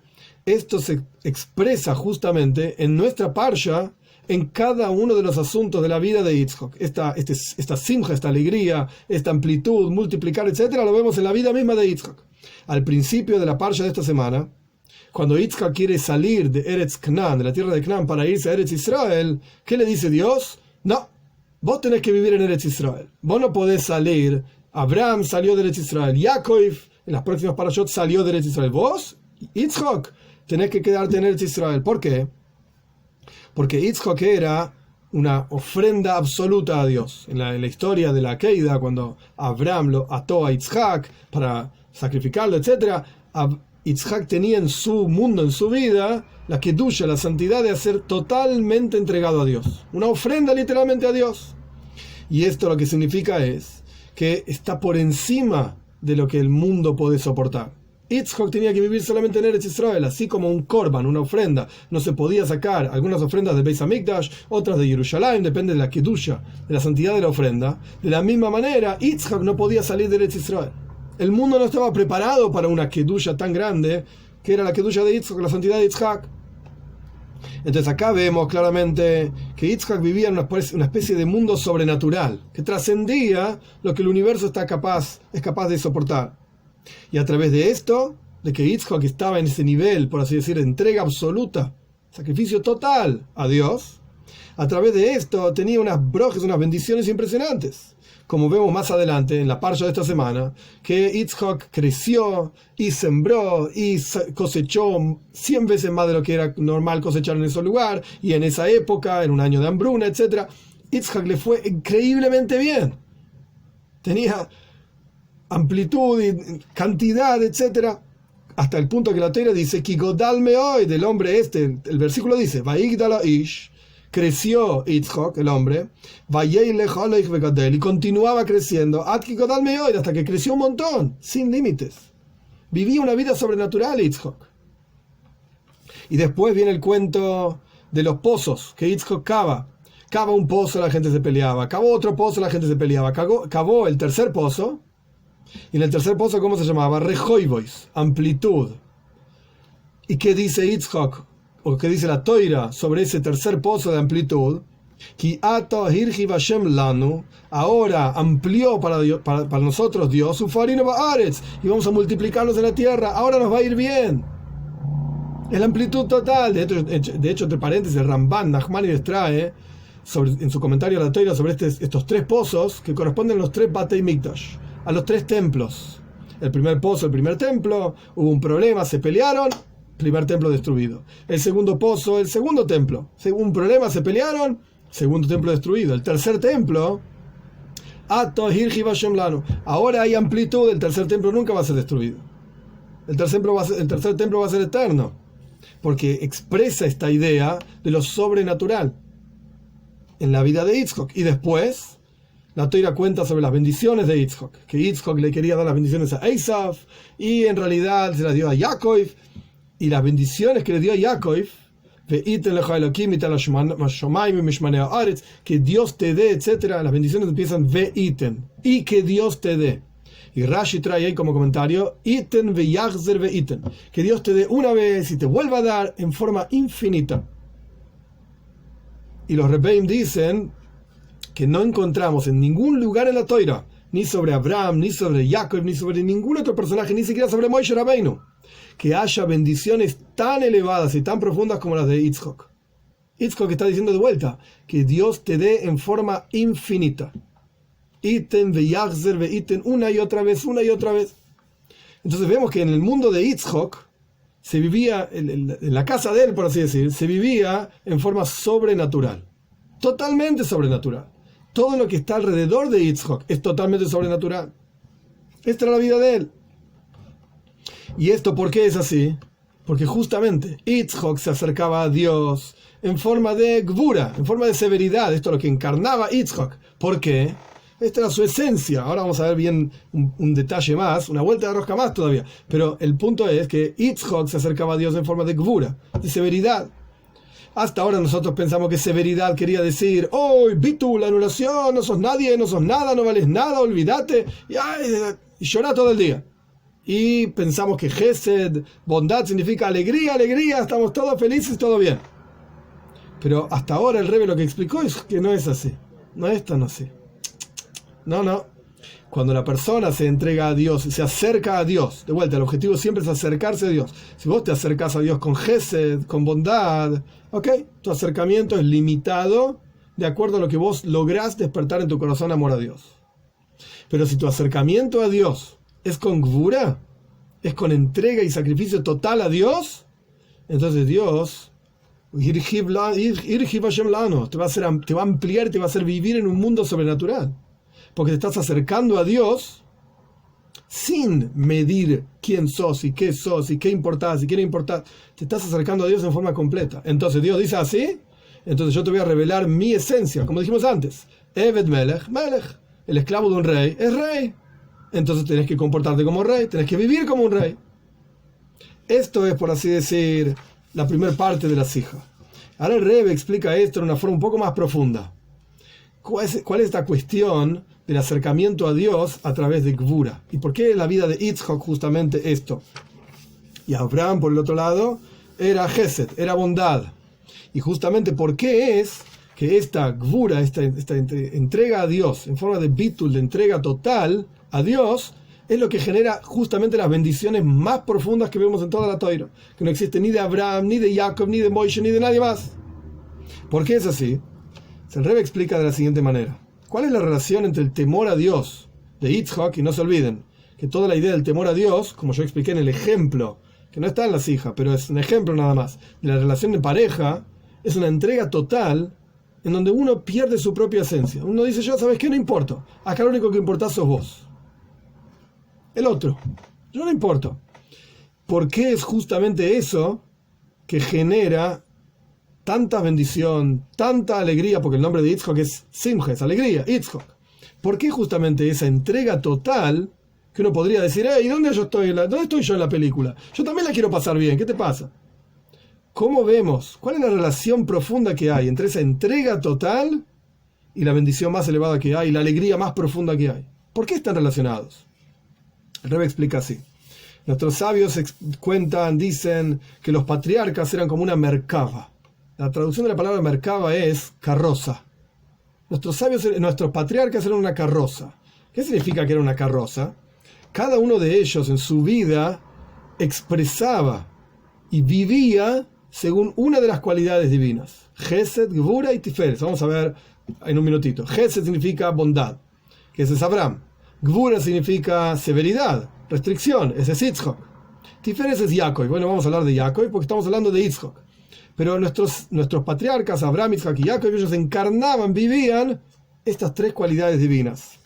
Esto se expresa justamente en nuestra parsha, en cada uno de los asuntos de la vida de Yitzhak. Esta simja, esta alegría, esta amplitud, multiplicar, etc., lo vemos en la vida misma de Yitzhak. Al principio de la parsha de esta semana, cuando Yitzhak quiere salir de Eretz Canaán, de la tierra de Canaán, para irse a Eretz Israel, ¿qué le dice Dios? No, vos tenés que vivir en Eretz Israel. Vos no podés salir. Abraham salió de Eretz Israel. Yaakov, en las próximas parashot, salió de Eretz Israel. Vos, Yitzhak, tenés que quedarte en Eretz Israel. ¿Por qué? Porque Yitzhak era una ofrenda absoluta a Dios. En la historia de la Keida, cuando Abraham lo ató a Yitzhak para sacrificarlo, etc., Yitzhak tenía en su mundo, en su vida, la kedusha, la santidad de ser totalmente entregado a Dios. Una ofrenda literalmente a Dios. Y esto lo que significa es que está por encima de lo que el mundo puede soportar. Yitzhak tenía que vivir solamente en Eretz Israel, así como un korban, una ofrenda. No se podía sacar algunas ofrendas de Beis Hamikdash, otras de Jerusalén, depende de la kedusha, de la santidad de la ofrenda. De la misma manera, Yitzhak no podía salir de Eretz Israel. El mundo no estaba preparado para una kedusha tan grande, que era la kedusha de Yitzhak, la santidad de Yitzhak. Entonces acá vemos claramente que Yitzhak vivía en una especie de mundo sobrenatural, que trascendía lo que el universo es capaz de soportar. Y a través de esto, de que Yitzhak estaba en ese nivel, por así decir, de entrega absoluta, sacrificio total a Dios, a través de esto tenía unas brojes, unas bendiciones impresionantes. Como vemos más adelante en la parsha de esta semana, que Yitzhak creció y sembró y cosechó 100 veces más de lo que era normal cosechar en ese lugar, y en esa época, en un año de hambruna, etc. Yitzhak le fue increíblemente bien. Tenía amplitud y cantidad, etc. Hasta el punto que la Torá dice, Kigodal meoy, del hombre este, el versículo dice, Vaigdala ish, creció Yitzhak, el hombre, y continuaba creciendo, hasta que creció un montón, sin límites. Vivía una vida sobrenatural Yitzhak. Y después viene el cuento de los pozos que Yitzhak cava. Cava un pozo, la gente se peleaba. Cavó otro pozo, la gente se peleaba. Cavó el tercer pozo. Y en el tercer pozo, ¿cómo se llamaba? Rehoivois, amplitud. ¿Y qué dice Yitzhak? O qué dice la Toira sobre ese tercer pozo de amplitud, ahora amplió para nosotros Dios, y vamos a multiplicarnos en la tierra, ahora nos va a ir bien. Es la amplitud total. De hecho, entre paréntesis, el Ramban Nachmanides trae en su comentario a la Toira sobre estos tres pozos que corresponden a los tres Batei Mikdash, a los tres templos. El primer pozo, el primer templo, hubo un problema, se pelearon, primer templo destruido. El segundo pozo, el segundo templo, hubo un problema, se pelearon, segundo templo destruido. El tercer templo, ahora hay amplitud, el tercer templo nunca va a ser destruido. El tercer templo va a ser eterno, porque expresa esta idea de lo sobrenatural en la vida de Yitzhak. Y después la Torá cuenta sobre las bendiciones de Yitzhak, que Yitzhak le quería dar las bendiciones a Esav y en realidad se las dio a Jacob, y las bendiciones que le dio a Jacob, que Dios te dé, etc. Las bendiciones empiezan veiten, y que Dios te dé. Y Rashi trae ahí como comentario, iten veyachzer veiten, que Dios te dé una vez y te vuelva a dar en forma infinita. Y los Rebbeim dicen que no encontramos en ningún lugar en la Torá, ni sobre Abraham, ni sobre Jacob, ni sobre ningún otro personaje, ni siquiera sobre Moshe Rabbeinu, que haya bendiciones tan elevadas y tan profundas como las de Yitzhak. Yitzhak está diciendo de vuelta que Dios te dé en forma infinita. Iten veyachzer veiten, una y otra vez, una y otra vez. Entonces vemos que en el mundo de Yitzhak se vivía, en la casa de él, por así decir, se vivía en forma sobrenatural. Totalmente sobrenatural. Todo lo que está alrededor de Yitzhak es totalmente sobrenatural. Esta era la vida de él. ¿Y esto por qué es así? Porque justamente Yitzhak se acercaba a Dios en forma de gvura, en forma de severidad. Esto es lo que encarnaba Yitzhak. ¿Por qué? Esta era su esencia. Ahora vamos a ver bien un detalle más, una vuelta de rosca más todavía. Pero el punto es que Yitzhak se acercaba a Dios en forma de gvura, de severidad. Hasta ahora nosotros pensamos que severidad quería decir, ¡oh, bitu, la anulación, no sos nadie, no sos nada, no vales nada, olvídate! Y llorá todo el día. Y pensamos que Gesed, bondad, significa alegría, alegría, estamos todos felices, todo bien. Pero hasta ahora el Rebbe lo que explicó es que no es así. No es tan así. No. Cuando la persona se entrega a Dios, se acerca a Dios, de vuelta, el objetivo siempre es acercarse a Dios. Si vos te acercas a Dios con Gesed, con bondad, ok, tu acercamiento es limitado de acuerdo a lo que vos lográs despertar en tu corazón amor a Dios. Pero si tu acercamiento a Dios es con gvura, es con entrega y sacrificio total a Dios, entonces Dios te va a ampliar, te va a hacer vivir en un mundo sobrenatural. Porque te estás acercando a Dios sin medir quién sos y qué importás y qué no importás. Te estás acercando a Dios en forma completa. Entonces Dios dice así, entonces yo te voy a revelar mi esencia, como dijimos antes. Eved Melech, Melech. El esclavo de un rey es rey. Entonces tenés que comportarte como rey, tenés que vivir como un rey. Esto es, por así decir, la primera parte de la sija. Ahora el Rebbe explica esto de una forma un poco más profunda. ¿Cuál es esta cuestión del acercamiento a Dios a través de Gvura? ¿Y por qué en la vida de Yitzhak justamente esto? Y Abraham, por el otro lado, era Gesed, era bondad. Y justamente por qué es que esta Gvura, esta entrega a Dios, en forma de bitul, de entrega total a Dios, es lo que genera justamente las bendiciones más profundas que vemos en toda la Torá, que no existe ni de Abraham, ni de Jacob, ni de Moisés, ni de nadie más. ¿Por qué es así? El Rebbe explica de la siguiente manera. ¿Cuál es la relación entre el temor a Dios de Yitzhak? Y no se olviden que toda la idea del temor a Dios, como yo expliqué en el ejemplo, que no está en la sija, pero es un ejemplo nada más, de la relación de pareja, es una entrega total en donde uno pierde su propia esencia. Uno dice, yo, ¿sabes qué? No importo. Acá lo único que importa sos vos. El otro. Yo no importo. ¿Por qué es justamente eso que genera tanta bendición, tanta alegría? Porque el nombre de Yitzhak es Simcha, es alegría, Yitzhak. ¿Por qué justamente esa entrega total que uno podría decir, hey, ¿dónde estoy yo en la película? Yo también la quiero pasar bien, ¿qué te pasa? ¿Cómo vemos? ¿Cuál es la relación profunda que hay entre esa entrega total y la bendición más elevada que hay, la alegría más profunda que hay? ¿Por qué están relacionados? El Rebbe explica así. Nuestros sabios cuentan, dicen que los patriarcas eran como una merkava. La traducción de la palabra merkava es carroza. Nuestros patriarcas eran una carroza. ¿Qué significa que era una carroza? Cada uno de ellos en su vida expresaba y vivía según una de las cualidades divinas. Gesed, Gvura y Tiferet. Vamos a ver en un minutito. Gesed significa bondad, que ese es Abraham. Gvura significa severidad, restricción, ese es Yitzhak. Tiferet es Jacob. Bueno, vamos a hablar de Jacob porque estamos hablando de Yitzhak. Pero nuestros patriarcas, Abraham, Yitzhak y Jacob, ellos encarnaban, vivían estas tres cualidades divinas.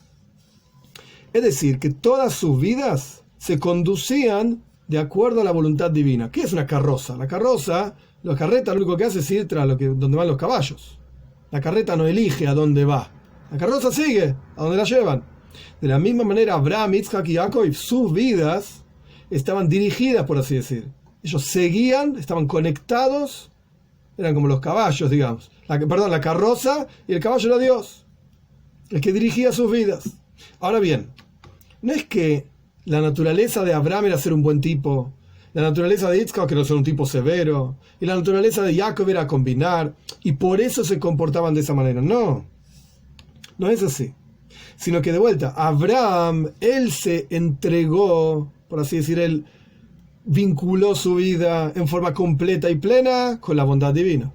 Es decir, que todas sus vidas se conducían de acuerdo a la voluntad divina. ¿Qué es una carroza? La carreta lo único que hace es ir tras donde van los caballos. La carreta no elige a dónde va. La carroza sigue a donde la llevan. De la misma manera, Abraham, Yitzhak y Jacob, sus vidas estaban dirigidas, por así decir. Ellos seguían, estaban conectados, eran como los caballos, digamos. La carroza y el caballo era Dios, el que dirigía sus vidas. Ahora bien, no es que la naturaleza de Abraham era ser un buen tipo, la naturaleza de Yitzhak era ser un tipo severo, y la naturaleza de Jacob era combinar, y por eso se comportaban de esa manera. No es así. Sino que de vuelta, Abraham, él se entregó, por así decir, él vinculó su vida en forma completa y plena con la bondad divina.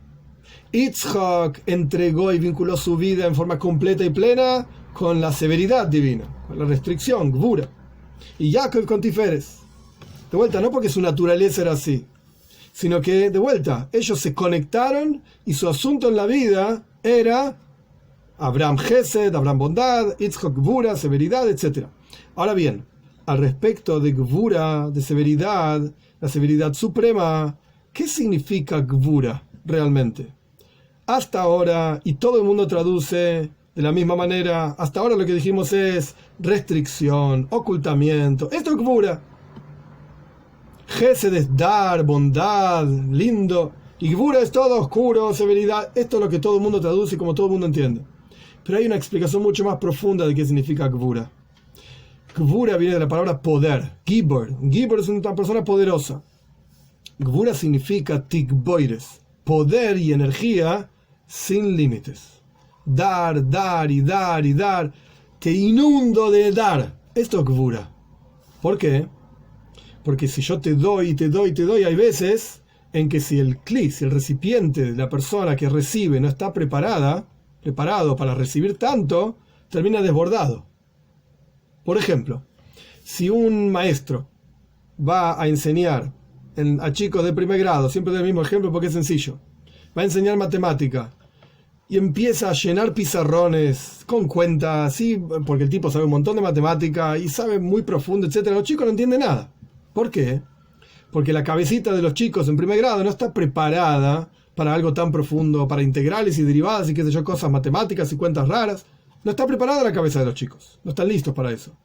Yitzhak entregó y vinculó su vida en forma completa y plena con la severidad divina, con la restricción, Gvura. Y Jacob con Tiferet. De vuelta, no porque su naturaleza era así, sino que, de vuelta, ellos se conectaron y su asunto en la vida era Abraham Gesed, Abraham bondad, Yitzhak Gvura, severidad, etc. Ahora bien, al respecto de Gvura, de severidad, la severidad suprema, ¿qué significa Gvura realmente? Hasta ahora, y todo el mundo traduce de la misma manera, hasta ahora lo que dijimos es restricción, ocultamiento. Esto es Gvura. Gesed es dar, bondad, lindo. Y Gvura es todo oscuro, severidad. Esto es lo que todo el mundo traduce y como todo el mundo entiende. Pero hay una explicación mucho más profunda de qué significa Gvura. Gvura viene de la palabra poder, Gibor. Gibor es una persona poderosa. Gvura significa tikboires, poder y energía sin límites. Dar, dar y dar y dar. Te inundo de dar. Esto es Gvura. ¿Por qué? Porque si yo te doy y te doy y te doy, hay veces en que si el recipiente de la persona que recibe no está preparado para recibir tanto, termina desbordado. Por ejemplo, si un maestro va a enseñar a chicos de primer grado, siempre doy el mismo ejemplo porque es sencillo, va a enseñar matemática y empieza a llenar pizarrones con cuentas, ¿sí? Porque el tipo sabe un montón de matemática y sabe muy profundo, etc. Los chicos no entienden nada. ¿Por qué? Porque la cabecita de los chicos en primer grado no está preparada para algo tan profundo, para integrales y derivadas y qué sé yo, cosas matemáticas y cuentas raras. No está preparada la cabeza de los chicos. No están listos para eso.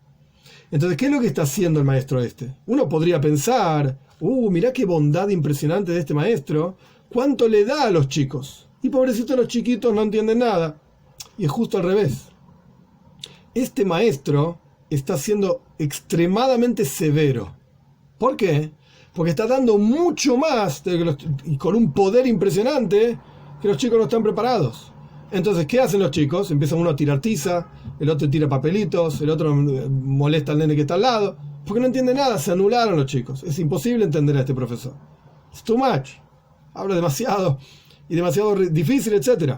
Entonces, ¿qué es lo que está haciendo el maestro este? Uno podría pensar, Mirá qué bondad impresionante de este maestro, cuánto le da a los chicos. Y pobrecitos los chiquitos no entienden nada. Y es justo al revés. Este maestro está siendo extremadamente severo. ¿Por qué? Porque está dando mucho más y con un poder impresionante que los chicos no están preparados. Entonces, ¿qué hacen los chicos? Empieza uno a tirar tiza, el otro tira papelitos, el otro molesta al nene que está al lado, porque no entiende nada, se anularon los chicos. Es imposible entender a este profesor. It's too much. Habla demasiado y demasiado difícil, etc.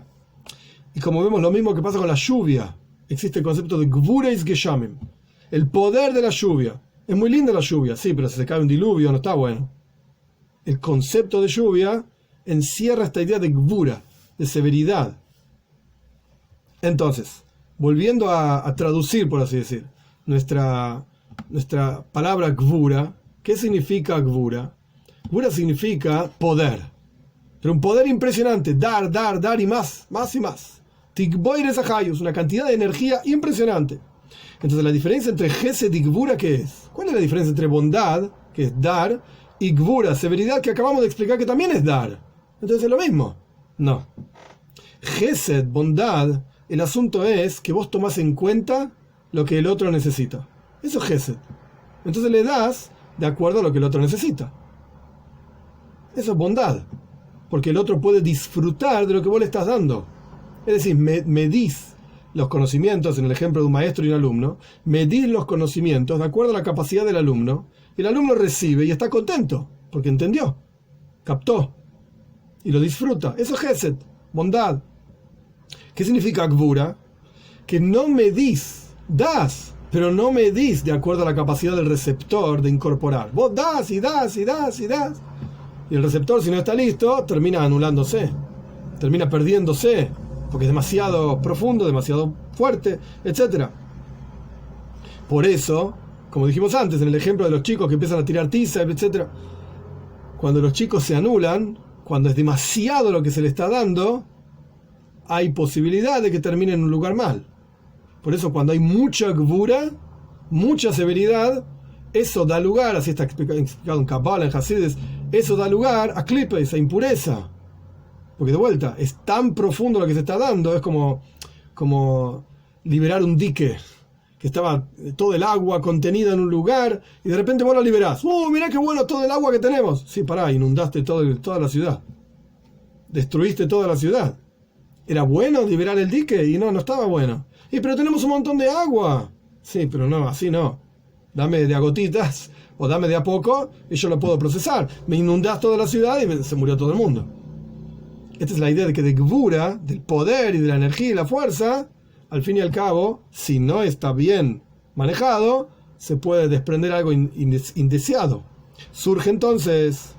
Y como vemos, lo mismo que pasa con la lluvia. Existe el concepto de Gvureis Geshamim, el poder de la lluvia. Es muy linda la lluvia, sí, pero si se cae un diluvio no está bueno. El concepto de lluvia encierra esta idea de Gvura, de severidad. Entonces, volviendo a traducir, por así decir, nuestra palabra Gvura, ¿qué significa Gvura? Gvura significa poder, pero un poder impresionante, dar y más y más. Tikboires Ajayus, una cantidad de energía impresionante. Entonces, la diferencia entre Gesed y Gvura, ¿qué es? ¿Cuál es la diferencia entre bondad, que es dar, y Gvura, severidad, que acabamos de explicar que también es dar? Entonces, ¿es lo mismo? No. Gesed, bondad, el asunto es que vos tomás en cuenta lo que el otro necesita. Eso es Gesed. Entonces le das de acuerdo a lo que el otro necesita. Eso es bondad. Porque el otro puede disfrutar de lo que vos le estás dando. Es decir, medís los conocimientos, en el ejemplo de un maestro y un alumno, medís los conocimientos de acuerdo a la capacidad del alumno, y el alumno recibe y está contento, porque entendió, captó, y lo disfruta. Eso es Gesed, bondad. ¿Qué significa Gvura? Que no medís, das, pero no medís de acuerdo a la capacidad del receptor de incorporar. Vos das y das y das y das. Y el receptor, si no está listo, termina anulándose, termina perdiéndose, porque es demasiado profundo, demasiado fuerte, etc. Por eso, como dijimos antes, en el ejemplo de los chicos que empiezan a tirar tiza, etc., cuando los chicos se anulan, cuando es demasiado lo que se le está dando, hay posibilidad de que termine en un lugar mal. Por eso, cuando hay mucha gvura, mucha severidad, eso da lugar, así está explicado en Kabbalah, en Hasides, eso da lugar a clipes, a impureza. Porque de vuelta, es tan profundo lo que se está dando, es como liberar un dique, que estaba todo el agua contenida en un lugar, y de repente vos lo liberás. Mirá qué bueno todo el agua que tenemos. Sí, pará, inundaste toda la ciudad. Destruiste toda la ciudad. ¿Era bueno liberar el dique? Y no estaba bueno. Pero tenemos un montón de agua. Sí, pero no, así no. Dame de a gotitas, o dame de a poco, y yo lo puedo procesar. Me inundás toda la ciudad y se murió todo el mundo. Esta es la idea de que de Gvura, del poder y de la energía y la fuerza, al fin y al cabo, si no está bien manejado, se puede desprender algo indeseado. Surge entonces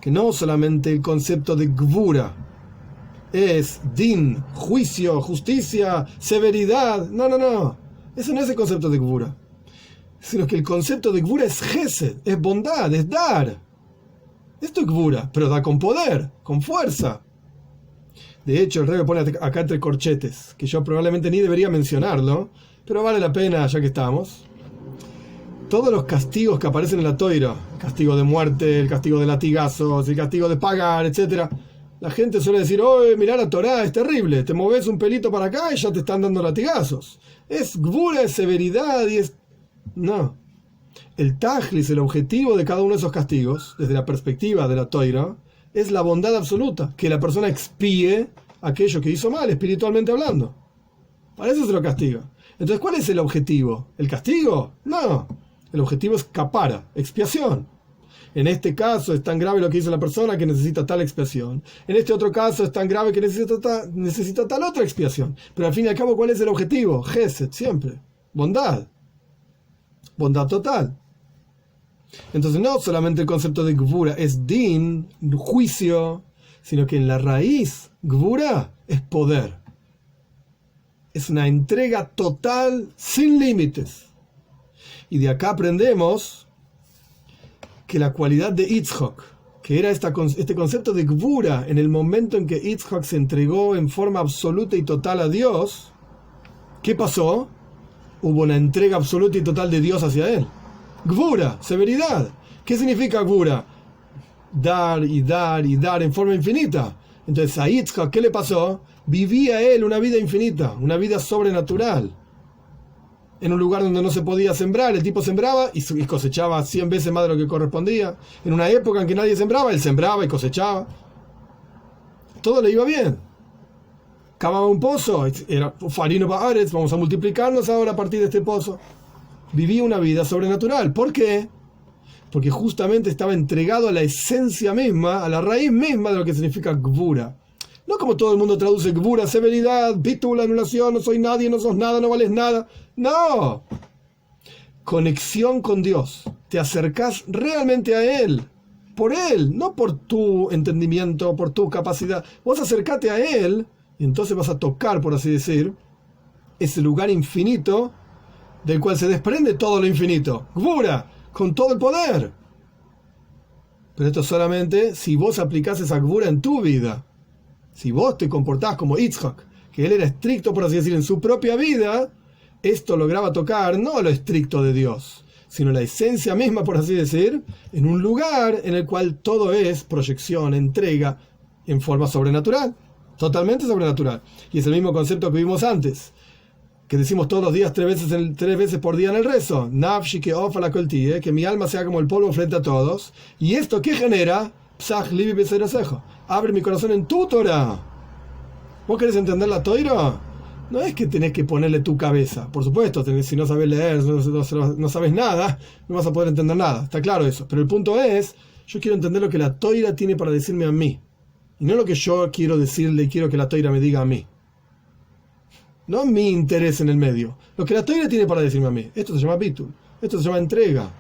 que no solamente el concepto de Gvura es din, juicio, justicia, severidad. No. Eso no es el concepto de Gvura. Sino que el concepto de Gvura es Gesed, es bondad, es dar. Esto es Gvura, pero da con poder, con fuerza. De hecho, el Rebbe pone acá entre corchetes, que yo probablemente ni debería mencionarlo, pero vale la pena ya que estamos. Todos los castigos que aparecen en la Toira, el castigo de muerte, el castigo de latigazos, el castigo de pagar, etc., la gente suele decir, mirá la Torá, es terrible, te moves un pelito para acá y ya te están dando latigazos. Es Gvura, es severidad y es... No. El tajlis, el objetivo de cada uno de esos castigos, desde la perspectiva de la Toira, es la bondad absoluta, que la persona expíe aquello que hizo mal, espiritualmente hablando. Para eso se lo castiga. Entonces, ¿cuál es el objetivo? ¿El castigo? No. El objetivo es capara, expiación. En este caso es tan grave lo que hizo la persona que necesita tal expiación. En este otro caso es tan grave que necesita tal otra expiación. Pero al fin y al cabo, ¿cuál es el objetivo? Gesed, siempre. Bondad. Bondad total. Entonces no solamente el concepto de Gvura es din, juicio, sino que en la raíz Gvura es poder. Es una entrega total sin límites. Y de acá aprendemos que la cualidad de Yitzhak, que era este concepto de Gvura en el momento en que Yitzhak se entregó en forma absoluta y total a Dios, ¿qué pasó? Hubo una entrega absoluta y total de Dios hacia él. Gvura, severidad. ¿Qué significa Gvura? Dar y dar y dar en forma infinita. Entonces a Yitzhak, ¿qué le pasó? Vivía él una vida infinita, una vida sobrenatural. En un lugar donde no se podía sembrar, el tipo sembraba y cosechaba 100 veces más de lo que correspondía. En una época en que nadie sembraba, él sembraba y cosechaba. Todo le iba bien. Cavaba un pozo, era farino ba'aretz, vamos a multiplicarnos ahora a partir de este pozo. Vivía una vida sobrenatural. ¿Por qué? Porque justamente estaba entregado a la esencia misma, a la raíz misma de lo que significa Gvura. No como todo el mundo traduce Gvura, severidad, bitul, anulación, no soy nadie, no sos nada, no vales nada. No. Conexión con Dios. Te acercás realmente a Él. Por Él, no por tu entendimiento, por tu capacidad. Vos acercate a Él y entonces vas a tocar, por así decir, ese lugar infinito del cual se desprende todo lo infinito. Gvura, con todo el poder. Pero esto solamente si vos aplicás esa Gvura en tu vida. Si vos te comportás como Yitzhak, que él era estricto, por así decir, en su propia vida, esto lograba tocar no lo estricto de Dios, sino la esencia misma, por así decir, en un lugar en el cual todo es proyección, entrega, en forma sobrenatural, totalmente sobrenatural. Y es el mismo concepto que vimos antes, que decimos todos los días tres veces por día en el rezo, Nafshi que ofa la coltie, que mi alma sea como el polvo frente a todos. ¿Y esto qué genera? Psach libi beserasejo. Abre mi corazón en tu Torah. ¿Vos querés entender la Torah? No es que tenés que ponerle tu cabeza. Por supuesto, si no sabes leer, no sabes nada, no vas a poder entender nada. Está claro eso. Pero el punto es, yo quiero entender lo que la Torah tiene para decirme a mí. Y no lo que yo quiero decirle y quiero que la Torah me diga a mí. No mi interés en el medio. Lo que la Torah tiene para decirme a mí. Esto se llama bitul. Esto se llama entrega.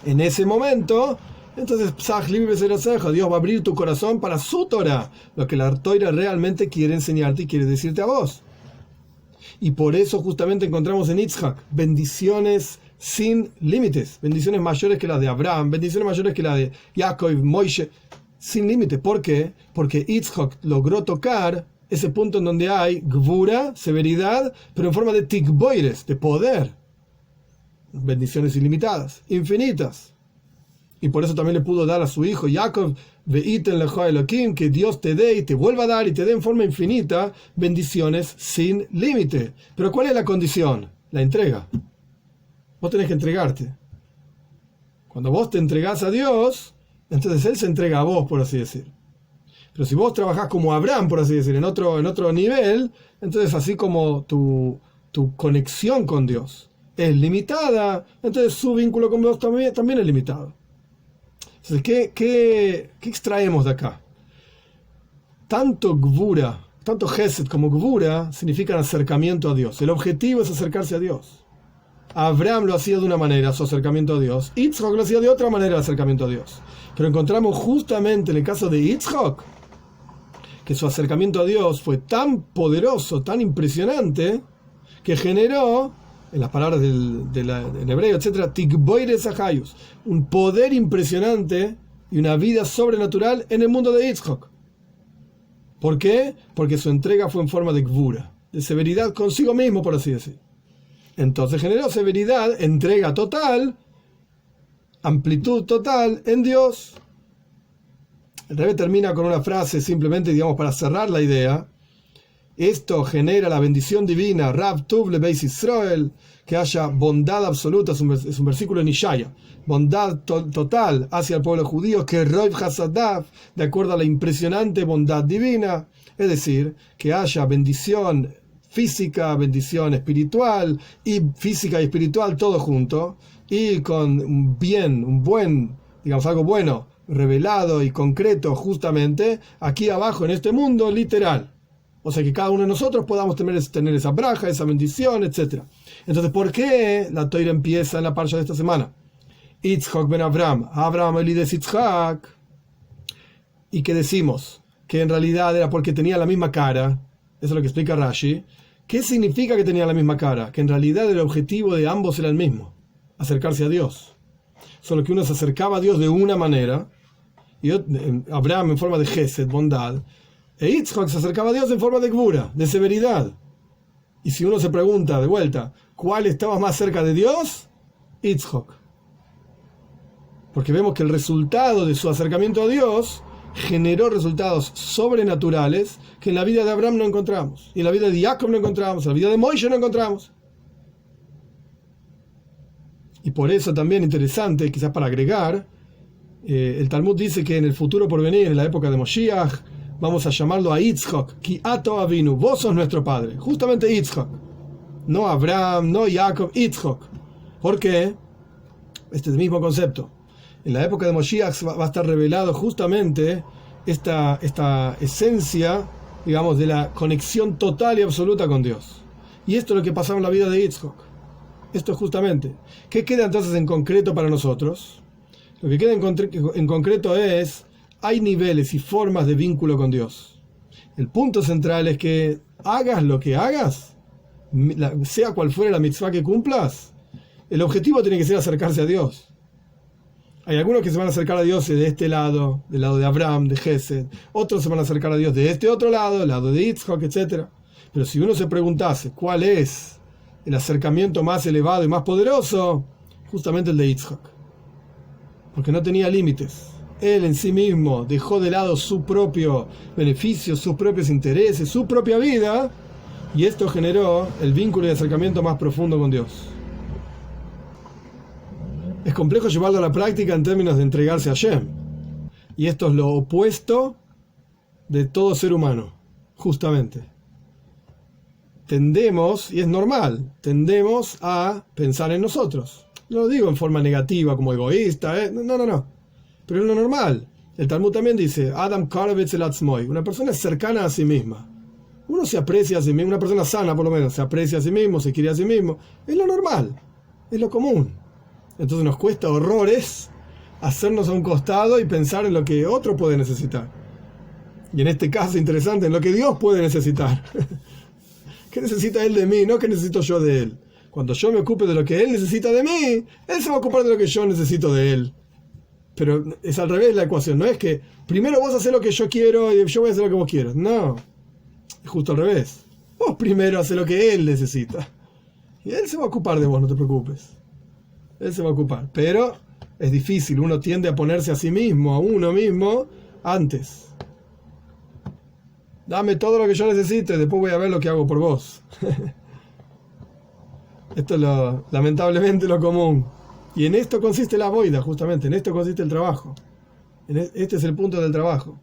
En ese momento, entonces, Dios va a abrir tu corazón para su Torah, lo que la Torah realmente quiere enseñarte y quiere decirte a vos. Y por eso justamente encontramos en Yitzhak bendiciones sin límites, bendiciones mayores que las de Abraham, bendiciones mayores que las de Jacob, Moishe, sin límites. ¿Por qué? Porque Yitzhak logró tocar ese punto en donde hay Gvura, severidad, pero en forma de tikboires, de poder. Bendiciones ilimitadas, infinitas. Y por eso también le pudo dar a su hijo Jacob, veiten lejo Elohim, que Dios te dé y te vuelva a dar y te dé en forma infinita bendiciones sin límite. Pero ¿cuál es la condición? La entrega. Vos tenés que entregarte. Cuando vos te entregás a Dios, entonces Él se entrega a vos, por así decir. Pero si vos trabajás como Abraham, por así decir, en otro nivel, entonces así como tu conexión con Dios es limitada, entonces su vínculo con Dios también es limitado. Entonces, ¿qué extraemos de acá? Tanto Gvura, tanto Gesed como Gvura significan acercamiento a Dios. El objetivo es acercarse a Dios. Abraham lo hacía de una manera, su acercamiento a Dios. Yitzhak lo hacía de otra manera, el acercamiento a Dios. Pero encontramos justamente en el caso de Yitzhak que su acercamiento a Dios fue tan poderoso, tan impresionante, que generó, en las palabras en hebreo, etc., tikboires achayus, un poder impresionante y una vida sobrenatural en el mundo de Yitzhak. ¿Por qué? Porque su entrega fue en forma de gvura, de severidad consigo mismo, por así decir. Entonces generó severidad, entrega total, amplitud total en Dios. El Rebbe termina con una frase simplemente, digamos, para cerrar la idea. Esto genera la bendición divina, Rav Tuv le Beis Israel, que haya bondad absoluta, es un versículo en Ishaya, bondad total hacia el pueblo judío, que Roiv Hasadav, de acuerdo a la impresionante bondad divina, es decir, que haya bendición física, bendición espiritual, y física y espiritual todo junto, y con un bien, un buen, digamos, algo bueno, revelado y concreto justamente aquí abajo en este mundo literal. O sea, que cada uno de nosotros podamos tener esa braja, esa bendición, etc. Entonces, ¿por qué la Torah empieza en la parsha de esta semana? Yitzhak ben Abraham, Abraham elides Yitzhak. ¿Y qué decimos? Que en realidad era porque tenía la misma cara. Eso es lo que explica Rashi. ¿Qué significa que tenía la misma cara? Que en realidad el objetivo de ambos era el mismo: acercarse a Dios. Solo que uno se acercaba a Dios de una manera, y Abraham en forma de Gesed, bondad, e Yitzhak se acercaba a Dios en forma de gvura, de severidad. Y si uno se pregunta de vuelta, ¿cuál estaba más cerca de Dios? Yitzhak. Porque vemos que el resultado de su acercamiento a Dios generó resultados sobrenaturales que en la vida de Abraham no encontramos, y en la vida de Jacob no encontramos, en la vida de Moisés no encontramos. Y por eso también interesante, quizás para agregar, el Talmud dice que en el futuro por venir, en la época de Moshiach, vamos a llamarlo a Yitzhak, Ki ato avinu, vos sos nuestro padre, justamente Yitzhak, no Abraham, no Jacob, Yitzhak. ¿Por qué? Este es el mismo concepto. En la época de Moshiach va a estar revelado justamente esta esencia, digamos, de la conexión total y absoluta con Dios. Y esto es lo que pasaba en la vida de Yitzhak. Esto justamente. ¿Qué queda entonces en concreto para nosotros? Lo que queda en concreto es, hay niveles y formas de vínculo con Dios. El punto central es que hagas lo que hagas, sea cual fuere la mitzvah que cumplas, el objetivo tiene que ser acercarse a Dios. Hay algunos que se van a acercar a Dios de este lado, del lado de Abraham, de Gesed. Otros se van a acercar a Dios de este otro lado, el lado de Yitzhak, etc. Pero si uno se preguntase cuál es el acercamiento más elevado y más poderoso, justamente el de Yitzhak. Porque no tenía límites. Él en sí mismo dejó de lado su propio beneficio, sus propios intereses, su propia vida, y esto generó el vínculo y acercamiento más profundo con Dios. Es complejo llevarlo a la práctica en términos de entregarse a Hashem. Y esto es lo opuesto de todo ser humano, justamente. Tendemos, y es normal, tendemos a pensar en nosotros. No lo digo en forma negativa, como egoísta, no. Pero es lo normal. El Talmud también dice, Adam karevetz el atzmoi, una persona es cercana a sí misma. Uno se aprecia a sí mismo, una persona sana por lo menos, se aprecia a sí mismo, se quiere a sí mismo. Es lo normal, es lo común. Entonces nos cuesta horrores hacernos a un costado y pensar en lo que otro puede necesitar. Y en este caso interesante, en lo que Dios puede necesitar. ¿Qué necesita Él de mí? No, ¿qué necesito yo de Él? Cuando yo me ocupe de lo que Él necesita de mí, Él se va a ocupar de lo que yo necesito de Él. Pero es al revés la ecuación. No es que primero vos haces lo que yo quiero y yo voy a hacer lo que vos quieras. No, es justo al revés. Vos primero haces lo que Él necesita. Y Él se va a ocupar de vos, no te preocupes. Él se va a ocupar. Pero es difícil, uno tiende a ponerse a sí mismo, a uno mismo, antes. Dame todo lo que yo necesite, después voy a ver lo que hago por vos. Esto es lamentablemente lo común. Y en esto consiste la boida, justamente, en esto consiste el trabajo. Este es el punto del trabajo.